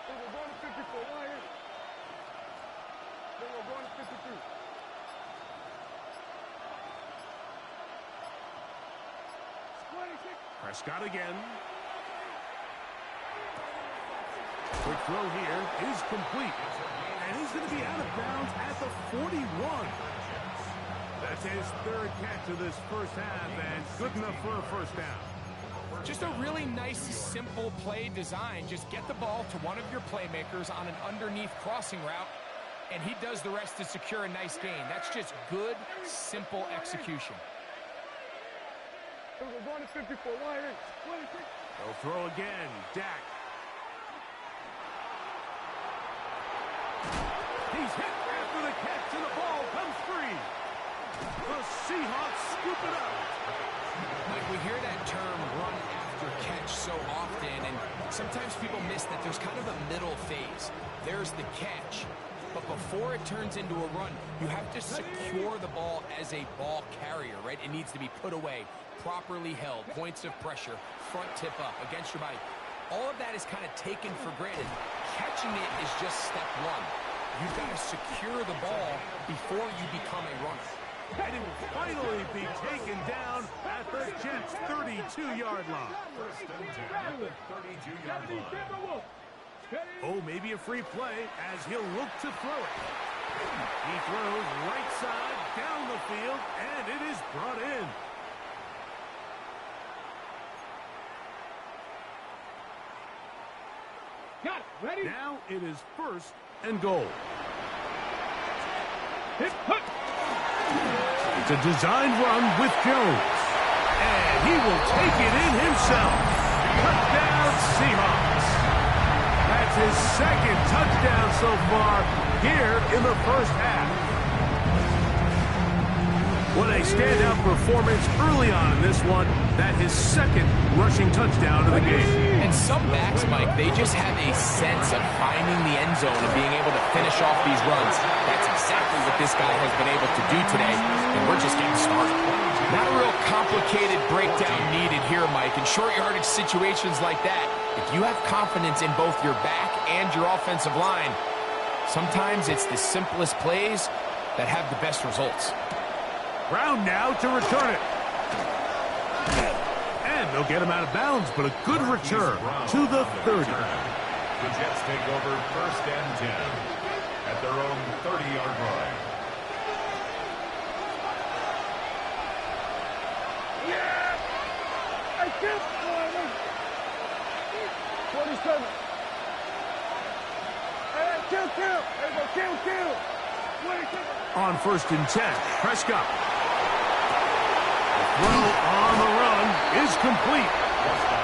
There we go, going to 54. Line 8. There we go, going to 53. Prescott again. Quick throw here is complete. And he's going to be out of bounds at the 41. That's his third catch of this first half, and good enough for a first down. Just a really nice, simple play design. Just get the ball to one of your playmakers on an underneath crossing route, and he does the rest to secure a nice gain. That's just good, simple execution. We're going to 54. Line 8. 26. They'll throw again. Dak. He's hit after the catch, and the ball comes free. The Seahawks scoop it up. Like, we hear that term run after catch so often, and sometimes people miss that there's kind of a middle phase. There's the catch, but before it turns into a run, you have to secure the ball as a ball carrier, right? It needs to be put away, properly held, points of pressure, front tip up against your body. All of that is kind of taken for granted. Catching it is just step one. You've got to secure the ball before you become a runner. And it will finally be taken down at the Jets' 32-yard line. First and 10 at the 32-yard line. Oh, maybe a free play as he'll look to throw it. He throws right side down the field, and it is brought in. Got it. Ready? Now it is first and goal. Hit, put. It's a designed run with Jones. And he will take it in himself. Touchdown, Seahawks. That's his second touchdown so far here in the first half. What a standout performance early on in this one. That his second rushing touchdown of the game. And some backs, Mike, they just have a sense of finding the end zone and being able to finish off these runs. That's exactly what this guy has been able to do today, and we're just getting started. Not a real complicated breakdown needed here, Mike. In short yardage situations like that, if you have confidence in both your back and your offensive line, sometimes it's the simplest plays that have the best results. Brown now to return it. And they'll get him out of bounds, but a good return to the 30. The Jets take over first and 10 at their own 30-yard line. Yeah! I killed 27. Hey, kill. There you go, kill. 26. On first and 10, Prescott. The throw on the run is complete.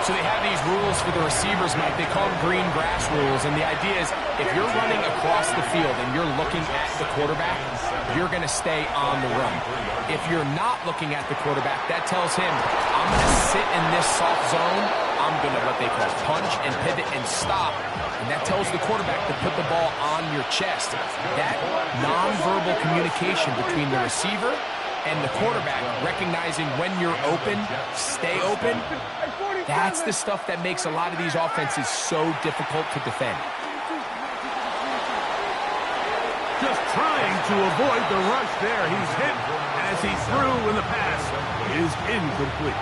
So they have these rules for the receivers, Mike. They call them green grass rules, and the idea is if you're running across the field and you're looking at the quarterback, you're going to stay on the run. If you're not looking at the quarterback, that tells him, I'm going to sit in this soft zone. I'm going to what they call punch and pivot and stop. And that tells the quarterback to put the ball on your chest. That nonverbal communication between the receiver and the quarterback, recognizing when you're open, stay open, that's the stuff that makes a lot of these offenses so difficult to defend. Just trying to avoid the rush there. He's hit as he threw when the pass is incomplete.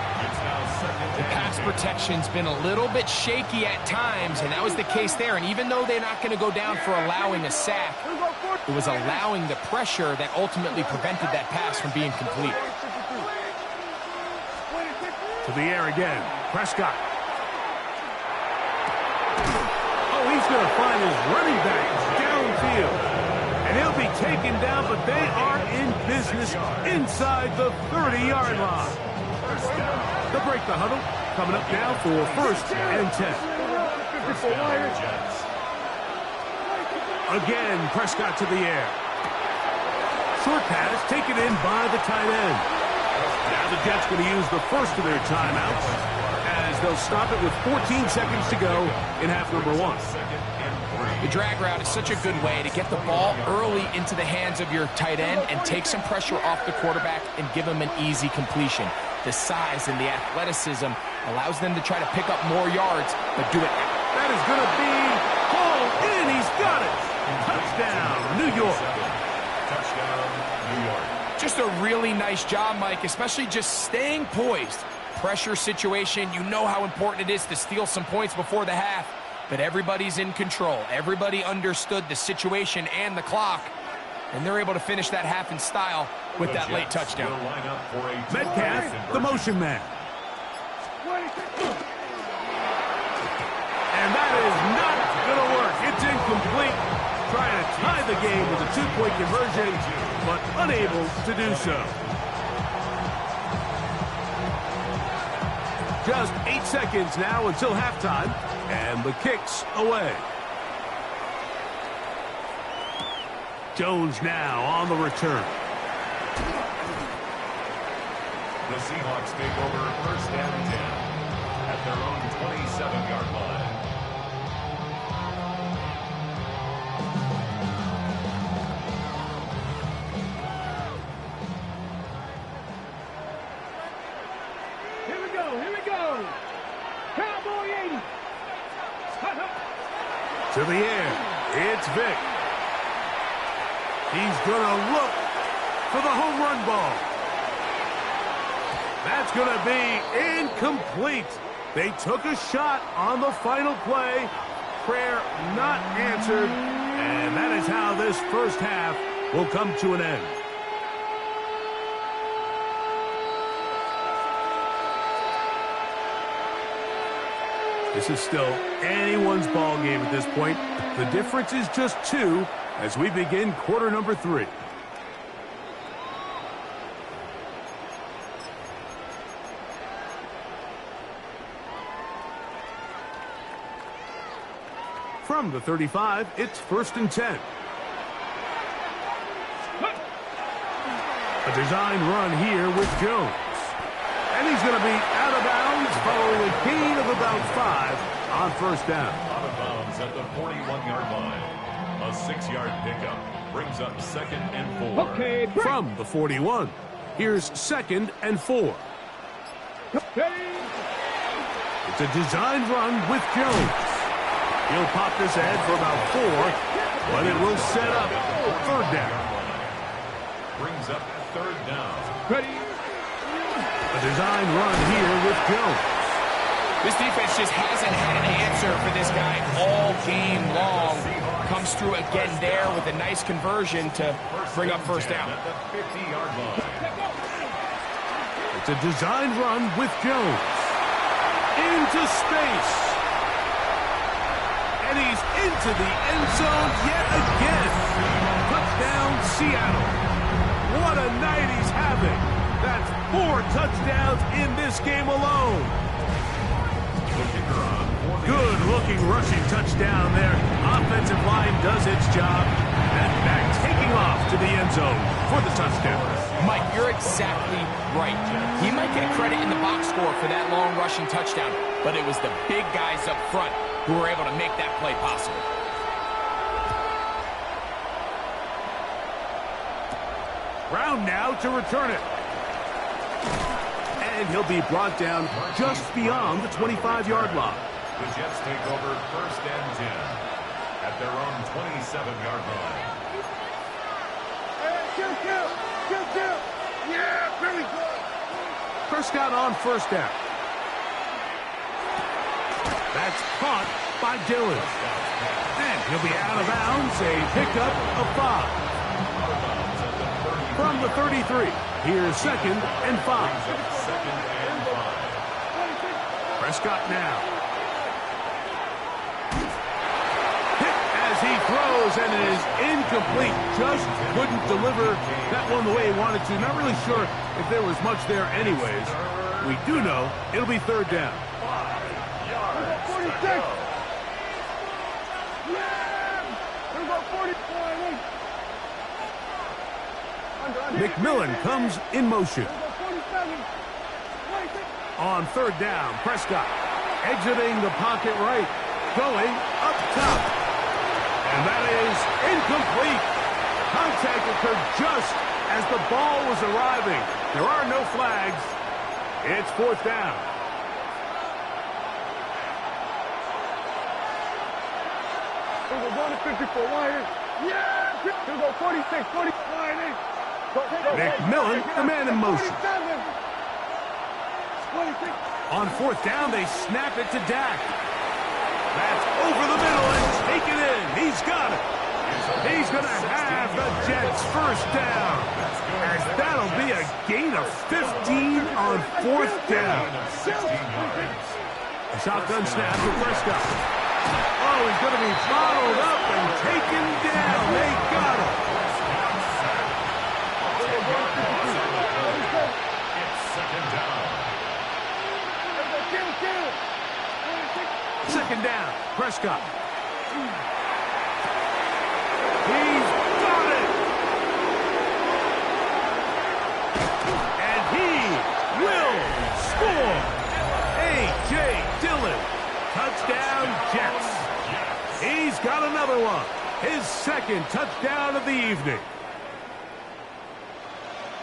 The pass protection's been a little bit shaky at times, and that was the case there. And even though they're not going to go down for allowing a sack, it was allowing the pressure that ultimately prevented that pass from being complete. To the air again. Prescott. Oh, he's going to find his running back downfield. And he'll be taken down, but they are in business inside the 30-yard line. They'll break the huddle. Coming up now for 1st and 10. Again, Prescott to the air. Short pass taken in by the tight end. Now the Jets going to use the first of their timeouts as they'll stop it with 14 seconds to go in half number 1. The drag route is such a good way to get the ball early into the hands of your tight end and take some pressure off the quarterback and give him an easy completion. The size and the athleticism allows them to try to pick up more yards, but do it. That is going to be hauled in. He's got it. Touchdown, New York. Touchdown, New York. Just a really nice job, Mike, especially just staying poised. Pressure situation, you know how important it is to steal some points before the half, but everybody's in control. Everybody understood the situation and the clock, and they're able to finish that half in style with that late touchdown. Metcalf, the motion man. And that is not going to work. It's incomplete. Trying to tie the game with a 2-point conversion, but unable to do so. Just 8 seconds now until halftime, and the kick's away. Jones now on the return. The Seahawks take over 1st and 10 at their own 27-yard line. To the air, it's Vic. He's going to look for the home run ball. That's going to be incomplete. They took a shot on the final play. Prayer not answered. And that is how this first half will come to an end. This is still anyone's ball game at this point. The difference is just 2 as we begin quarter number 3. From the 35, it's 1st and 10. A design run here with Jones. And he's going to be out of bounds following a gain of about 5 on 1st down. Out of bounds at the 41-yard line. A 6-yard pickup brings up 2nd and 4. Okay, from the 41, here's 2nd and 4. It's a design run with Jones. He'll pop this ahead for about 4, but it will set up 3rd down. Brings up 3rd down. A design run here with Jones. This defense just hasn't had an answer for this guy all game long. Comes through again there with a nice conversion to bring up 1st down. At the 50-yard line. It's a design run with Jones. Into space. And he's into the end zone yet again. Touchdown, Seattle. What a night he's having. That's 4 touchdowns in this game alone. Good-looking rushing touchdown there. Offensive line does its job. And back taking off to the end zone for the touchdown. Mike, you're exactly right. He might get credit in the box score for that long rushing touchdown, but it was the big guys up front who were able to make that play possible. Brown now to return it. And he'll be brought down just beyond the 25-yard line. The Jets take over 1st and 10 at their own 27-yard line. Yeah, very good. Prescott on 1st down. That's caught by Dillon. And he'll be out of bounds, a pickup of 5. From the 33, here's 2nd and 5. Prescott now. Hit as he throws, and it is incomplete. Just couldn't deliver that one the way he wanted to. Not really sure if there was much there anyways. We do know it'll be third down. 46. McMillan comes in motion. On third down, Prescott exiting the pocket right, going up top. And that is incomplete. Contact occurred just as the ball was arriving. There are no flags. It's fourth down. We're going to 54. Yeah! We'll go 46, 40. McMillan, the man in motion. On fourth down, they snap it to Dak. That's over the middle and taken in. He's got it. He's going to have the Jets first down. As that'll be a gain of 15 on fourth down. A shotgun snap for Prescott. Oh, he's going to be bottled up and taken down. They got him. Second down, Prescott. He's got it! And he will score! A.J. Dillon, touchdown Jets. He's got another one. His second touchdown of the evening.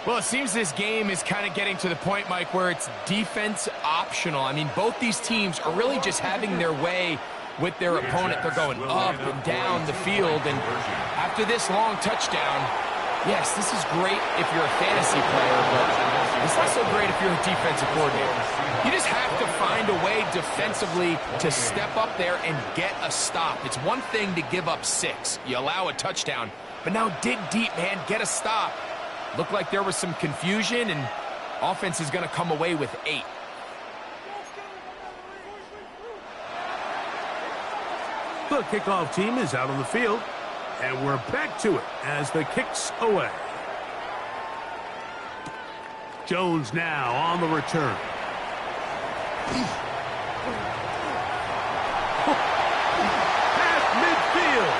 Well, it seems this game is kind of getting to the point, Mike, where it's defense optional. I mean, both these teams are really just having their way with their opponent. They're going up and down the field, and after this long touchdown, yes, this is great if you're a fantasy player, but it's not so great if you're a defensive coordinator. You just have to find a way defensively to step up there and get a stop. It's one thing to give up 6. You allow a touchdown, but now dig deep, man, get a stop. Looked like there was some confusion, and offense is going to come away with 8. The kickoff team is out on the field, and we're back to it as the kick's away. Jones now on the return. Past midfield.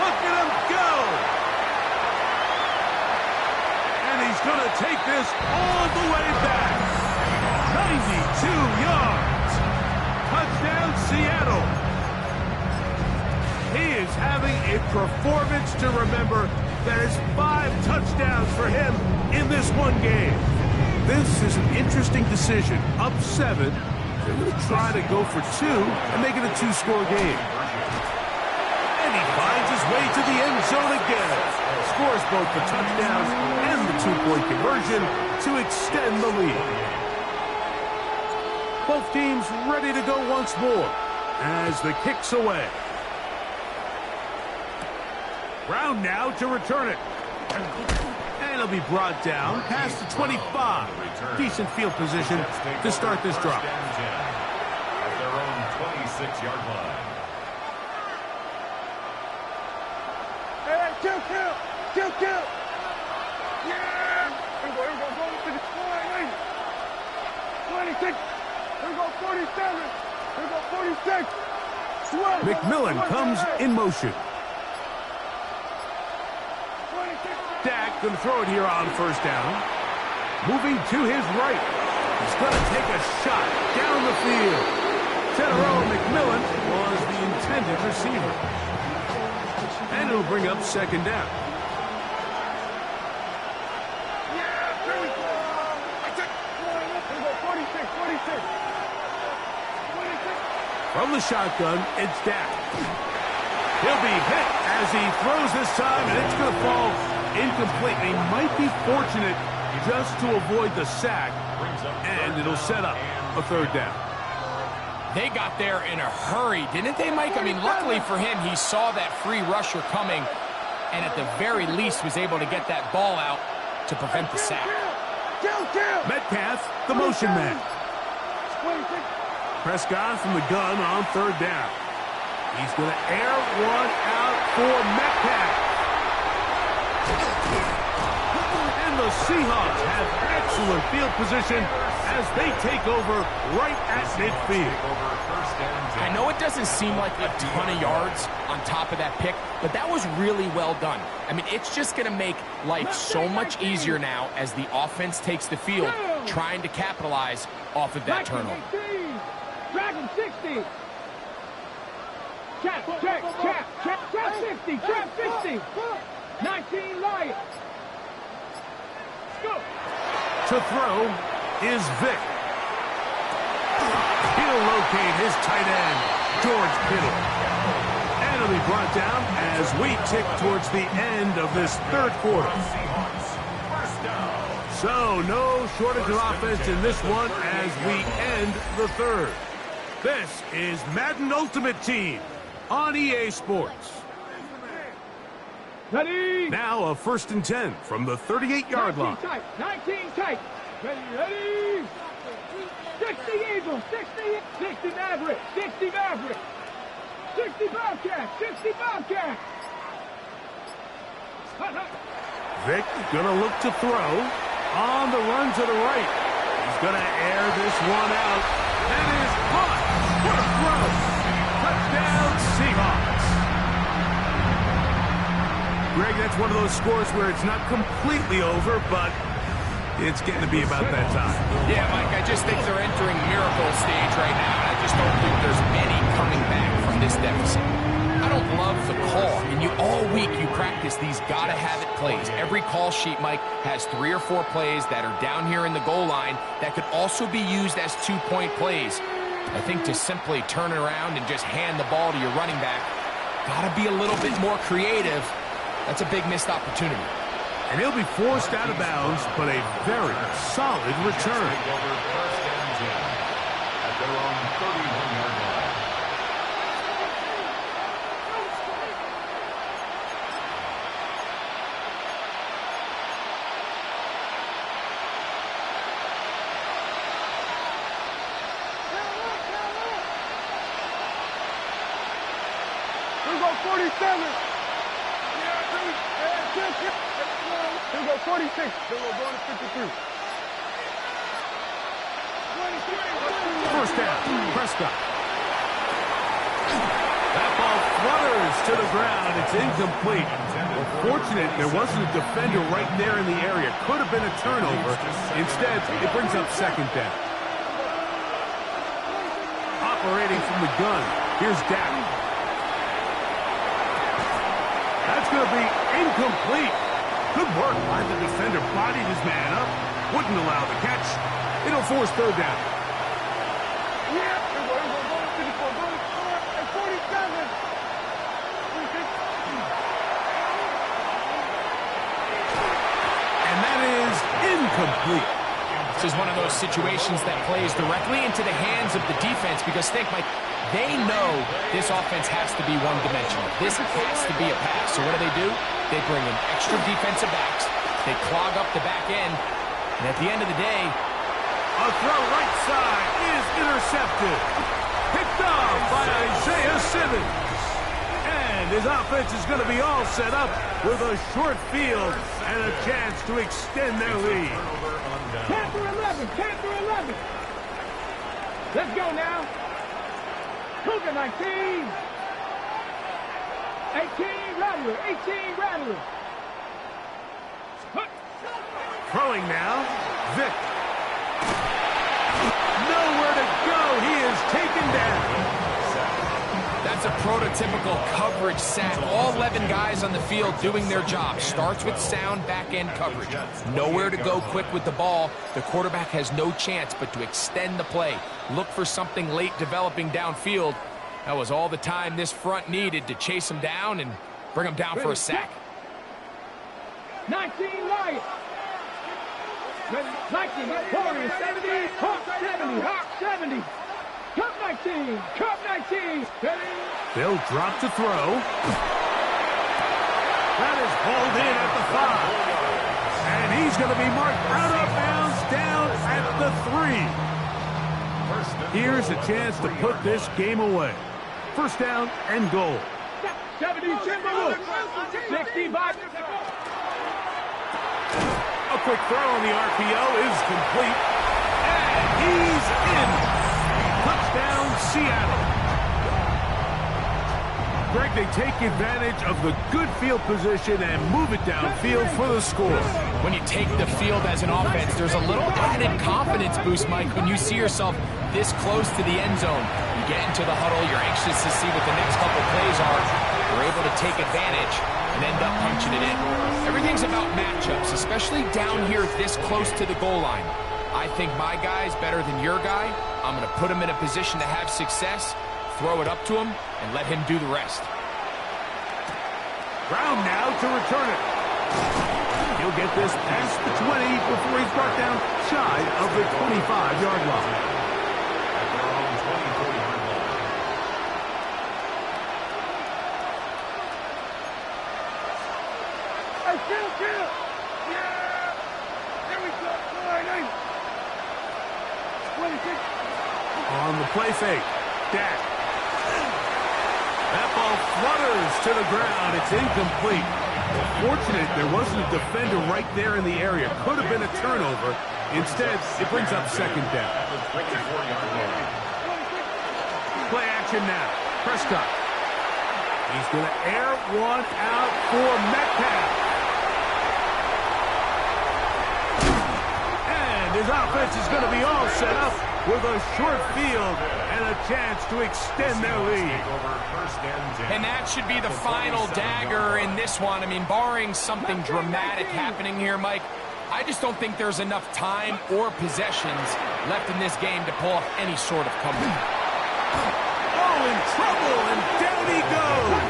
Look at him go. And he's going to take this all the way back. 92 yards. Touchdown, Seattle. He is having a performance to remember. That is 5 touchdowns for him in this one game. This is an interesting decision. Up 7. They're going to try to go for 2 and make it a 2-score game. And he finds his way to the end zone again. Scores both the touchdowns and the 2-point conversion to extend the lead. Both teams ready to go once more as the kick's away. Brown now to return it. And it'll be brought down past the 25. Decent field position to start this drive. At their own 26-yard line. Hey, kill. Yeah! Here we go to the 26. Here we go 47. Here we go 46. McMillan comes in motion. Dak going to throw it here on first down. Moving to his right. He's going to take a shot down the field. General McMillan was the intended receiver. And it'll bring up second down. From the shotgun, it's Dak. He'll be hit as he throws this time, and it's going to fall incomplete. He might be fortunate just to avoid the sack, and it'll set up a third down. They got there in a hurry, didn't they, Mike? I mean, luckily for him, he saw that free rusher coming, and at the very least was able to get that ball out to prevent the sack. Metcalf, the motion man. Prescott from the gun on third down. He's going to air one out for Metcalf. And the Seahawks have excellent field position as they take over right at midfield. I know it doesn't seem like a ton of yards on top of that pick, but that was really well done. I mean, it's just going to make life so much easier now as the offense takes the field, trying to capitalize off of that turnover. Dragon 60. Trap 60, trap 60. 19 Lions. Go. To throw is Vic. He'll locate his tight end, George Kittle. And he'll be brought down as we tick towards the end of this third quarter. So, no shortage of offense in this one as we end the third. This is Madden Ultimate Team on EA Sports. Ready? Now a 1st and 10 from the 38-yard line. 19 tight. Ready? 60 Eagles, 60 Maverick, 60 Maverick, 60 Bobcat, 60 Bobcat. Vic gonna look to throw on the run to the right. He's gonna air this one out. That is caught. What a throw! Touchdown Seahawks. Greg, that's one of those scores where it's not completely over, but it's getting to be about that time. Yeah, Mike, I just think they're entering miracle stage right now, and I just don't think there's many coming back from this deficit. I don't love the call, and all week you practice these gotta-have-it plays. Every call sheet, Mike, has 3 or 4 plays that are down here in the goal line that could also be used as 2-point plays. I think to simply turn it around and just hand the ball to your running back, gotta be a little bit more creative. That's a big missed opportunity. And he'll be forced out of bounds, but a very solid return. At their own 31-yard line. Here go 47. Here go 46. Then we're going to 53. First down, Prescott. That ball flutters to the ground. It's incomplete. Fortunate there wasn't a defender right there in the area. Could have been a turnover. Instead, it brings up 2nd down. Operating from the gun, here's Dak. That's going to be incomplete. Good work by the defender. Bodied his man up. Wouldn't allow the catch. It'll force 3rd down. Yeah. Here go 54. Go at 47. And that is incomplete. This is one of those situations that plays directly into the hands of the defense because think, Mike, they know this offense has to be one-dimensional. This has to be a pass. So what do? They bring in extra defensive backs. They clog up the back end. And at the end of the day, a throw right side is intercepted. Picked off by Isaiah Simmons. And his offense is going to be all set up with a short field and a chance to extend their lead. Tampa 11. Let's go now. Cougar 19. 18 Rattler. Throwing now, Vic. Nowhere to go. He is taken down. That's a prototypical coverage sack. All 11 guys on the field doing their job. Starts with sound back-end coverage. Nowhere to go quick with the ball. The quarterback has no chance but to extend the play. Look for something late developing downfield. That was all the time this front needed to chase him down and bring him down for a sack. 19 Lions. 19, Warriors 70, Hawk 70. Cup 19. Ready? They'll drop to throw. That is hauled in at the 5. And he's going to be marked out of bounds down at the 3. Here's a chance to put this game away. First down and goal. 70, 65. A quick throw on the RPO is complete. And he's in. Touchdown, Seattle. Greg, they take advantage of the good field position and move it downfield for the score. When you take the field as an offense, there's a little added confidence boost, Mike, when you see yourself this close to the end zone. You get into the huddle, you're anxious to see what the next couple plays are. You're able to take advantage and end up punching it in. Everything's about matchups, especially down here this close to the goal line. I think my guy's better than your guy. I'm going to put him in a position to have success, throw it up to him, and let him do the rest. Brown now to return it. He'll get this past the 20 before he's brought down shy of the 25-yard line. At their own 24-yard line. Hey, kill. Yeah. There we go. 26. On the play fake, Dak. That ball flutters to the ground. It's incomplete. Fortunate there wasn't a defender right there in the area. Could have been a turnover. Instead, it brings up second down. At the 24-yard line. Play action now. Prescott. He's going to air one out for Metcalf. And his offense is going to be all set up with a short field and a chance to extend their lead. And that should be the final dagger in this one. I mean, barring something dramatic happening here, Mike, I just don't think there's enough time or possessions left in this game to pull off any sort of comeback. Oh, in trouble, and down he goes.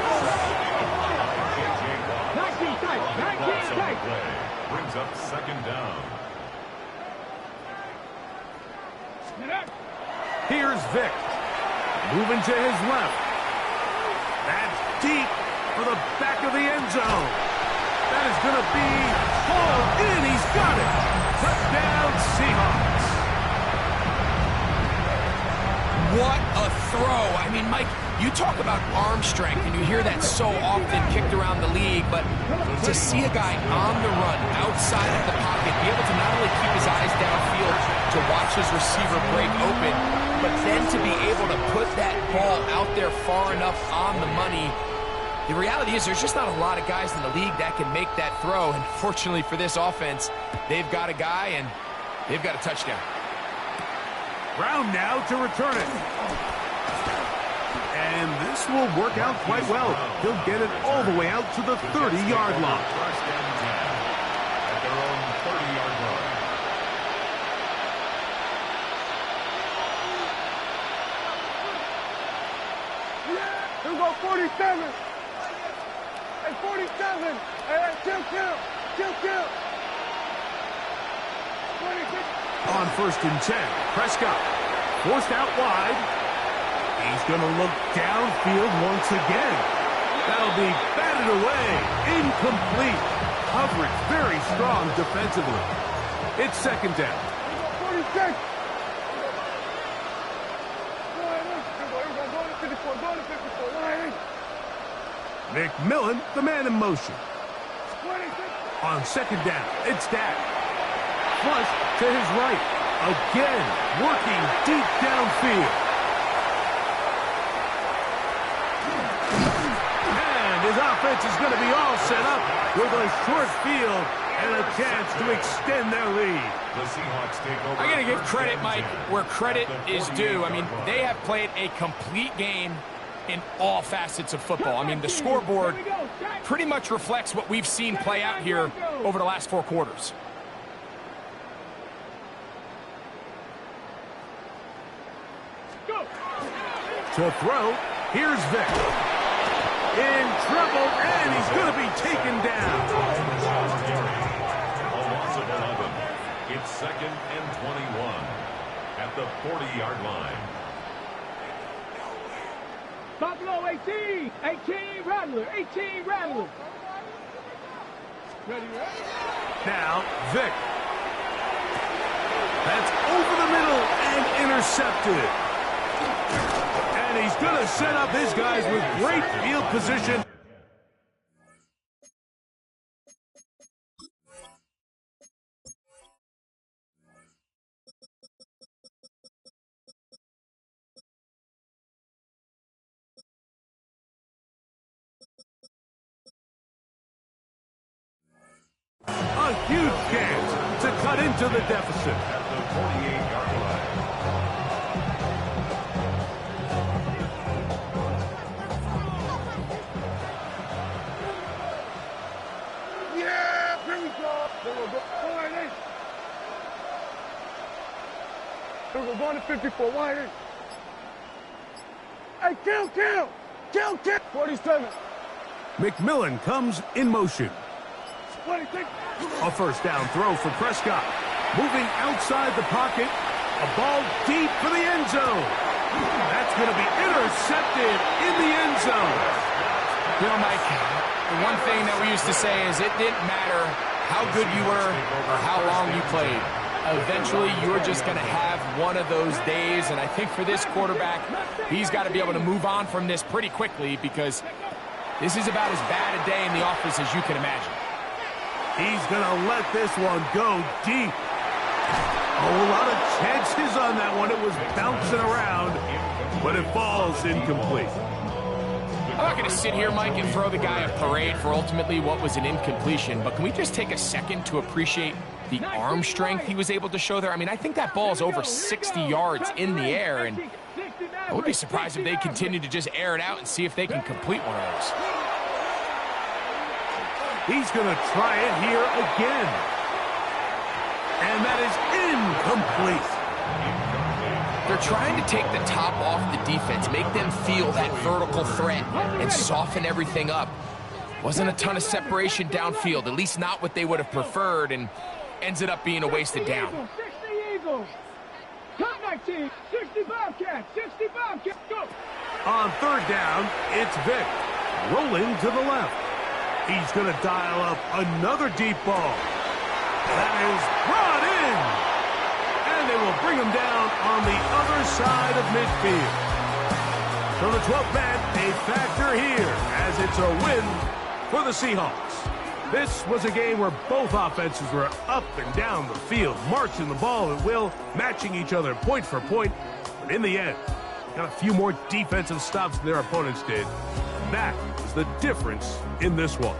19 tight. Brings up second down. Here's Vic. Moving to his left. That's deep for the back of the end zone. That is going to be hauled in. He's got it. Touchdown, Seahawks. What a throw. I mean, Mike, you talk about arm strength, and you hear that so often kicked around the league, but to see a guy on the run, outside of the pocket, be able to not only keep his eyes downfield to watch his receiver break open, but then to be able to put that ball out there far enough on the money. The reality is there's just not a lot of guys in the league that can make that throw, and fortunately for this offense, they've got a guy, and they've got a touchdown. Brown now to return it. And this will work out quite well. He'll get it all the way out to the 30-yard line. First and 10 at their own 30-yard line. Here we go, 47. Hey, 47. Hey, kill. 26. On first and 10, Prescott forced out wide. He's going to look downfield once again. That'll be batted away. Incomplete. Coverage very strong defensively. It's second down. 46. Go to 54. McMillan, the man in motion. 26. On second down, it's Dak. Flush to his right. Again, working deep downfield. And his offense is going to be all set up with a short field and a chance to extend their lead. The Seahawks take over. I got to give credit, Mike, where credit is due. I mean, they have played a complete game in all facets of football. I mean, the scoreboard pretty much reflects what we've seen play out here over the last 4 quarters. To throw, here's Vic. In trouble, and he's going to be taken down. A loss of 11. It's second and 21 at the 40-yard line. Buffalo 18. 18 Rattler. Ready? Now, Vic. That's over the middle and intercepted. And he's going to set up his guys with great field position. A huge chance to cut into the deficit. At the 48-yard line. Yeah, here we go. There we go. Wide eight. There we go. Going to 54. Wide eight. Hey, kill. 47. McMillan comes in motion. 26. A first down throw for Prescott. Moving outside the pocket. A ball deep for the end zone. That's going to be intercepted in the end zone. You know, Mike, the one thing that we used to say is it didn't matter how good you were or how long you played. Eventually, you're just going to have one of those days, and I think for this quarterback, he's got to be able to move on from this pretty quickly because this is about as bad a day in the office as you can imagine. He's going to let this one go deep. A lot of chances on that one. It was bouncing around, but it falls incomplete. I'm not going to sit here, Mike, and throw the guy a parade for ultimately what was an incompletion, but can we just take a second to appreciate the arm strength he was able to show there? I mean, I think that ball is over 60 yards in the air, and I would be surprised if they continue to just air it out and see if they can complete one of those. He's going to try it here again. And that is incomplete. They're trying to take the top off the defense, make them feel that vertical threat, and soften everything up. Wasn't a ton of separation downfield, at least not what they would have preferred, and ends it up being a wasted down. 60 Eagles. Come back, team. 65 cats. 65 cats. Go. On third down, it's Vic. Rolling to the left. He's going to dial up another deep ball. That is brought in. And they will bring him down on the other side of midfield. So the 12th man, a factor here, as it's a win for the Seahawks. This was a game where both offenses were up and down the field, marching the ball at will, matching each other point for point. But in the end, got a few more defensive stops than their opponents did. That is the difference in this one.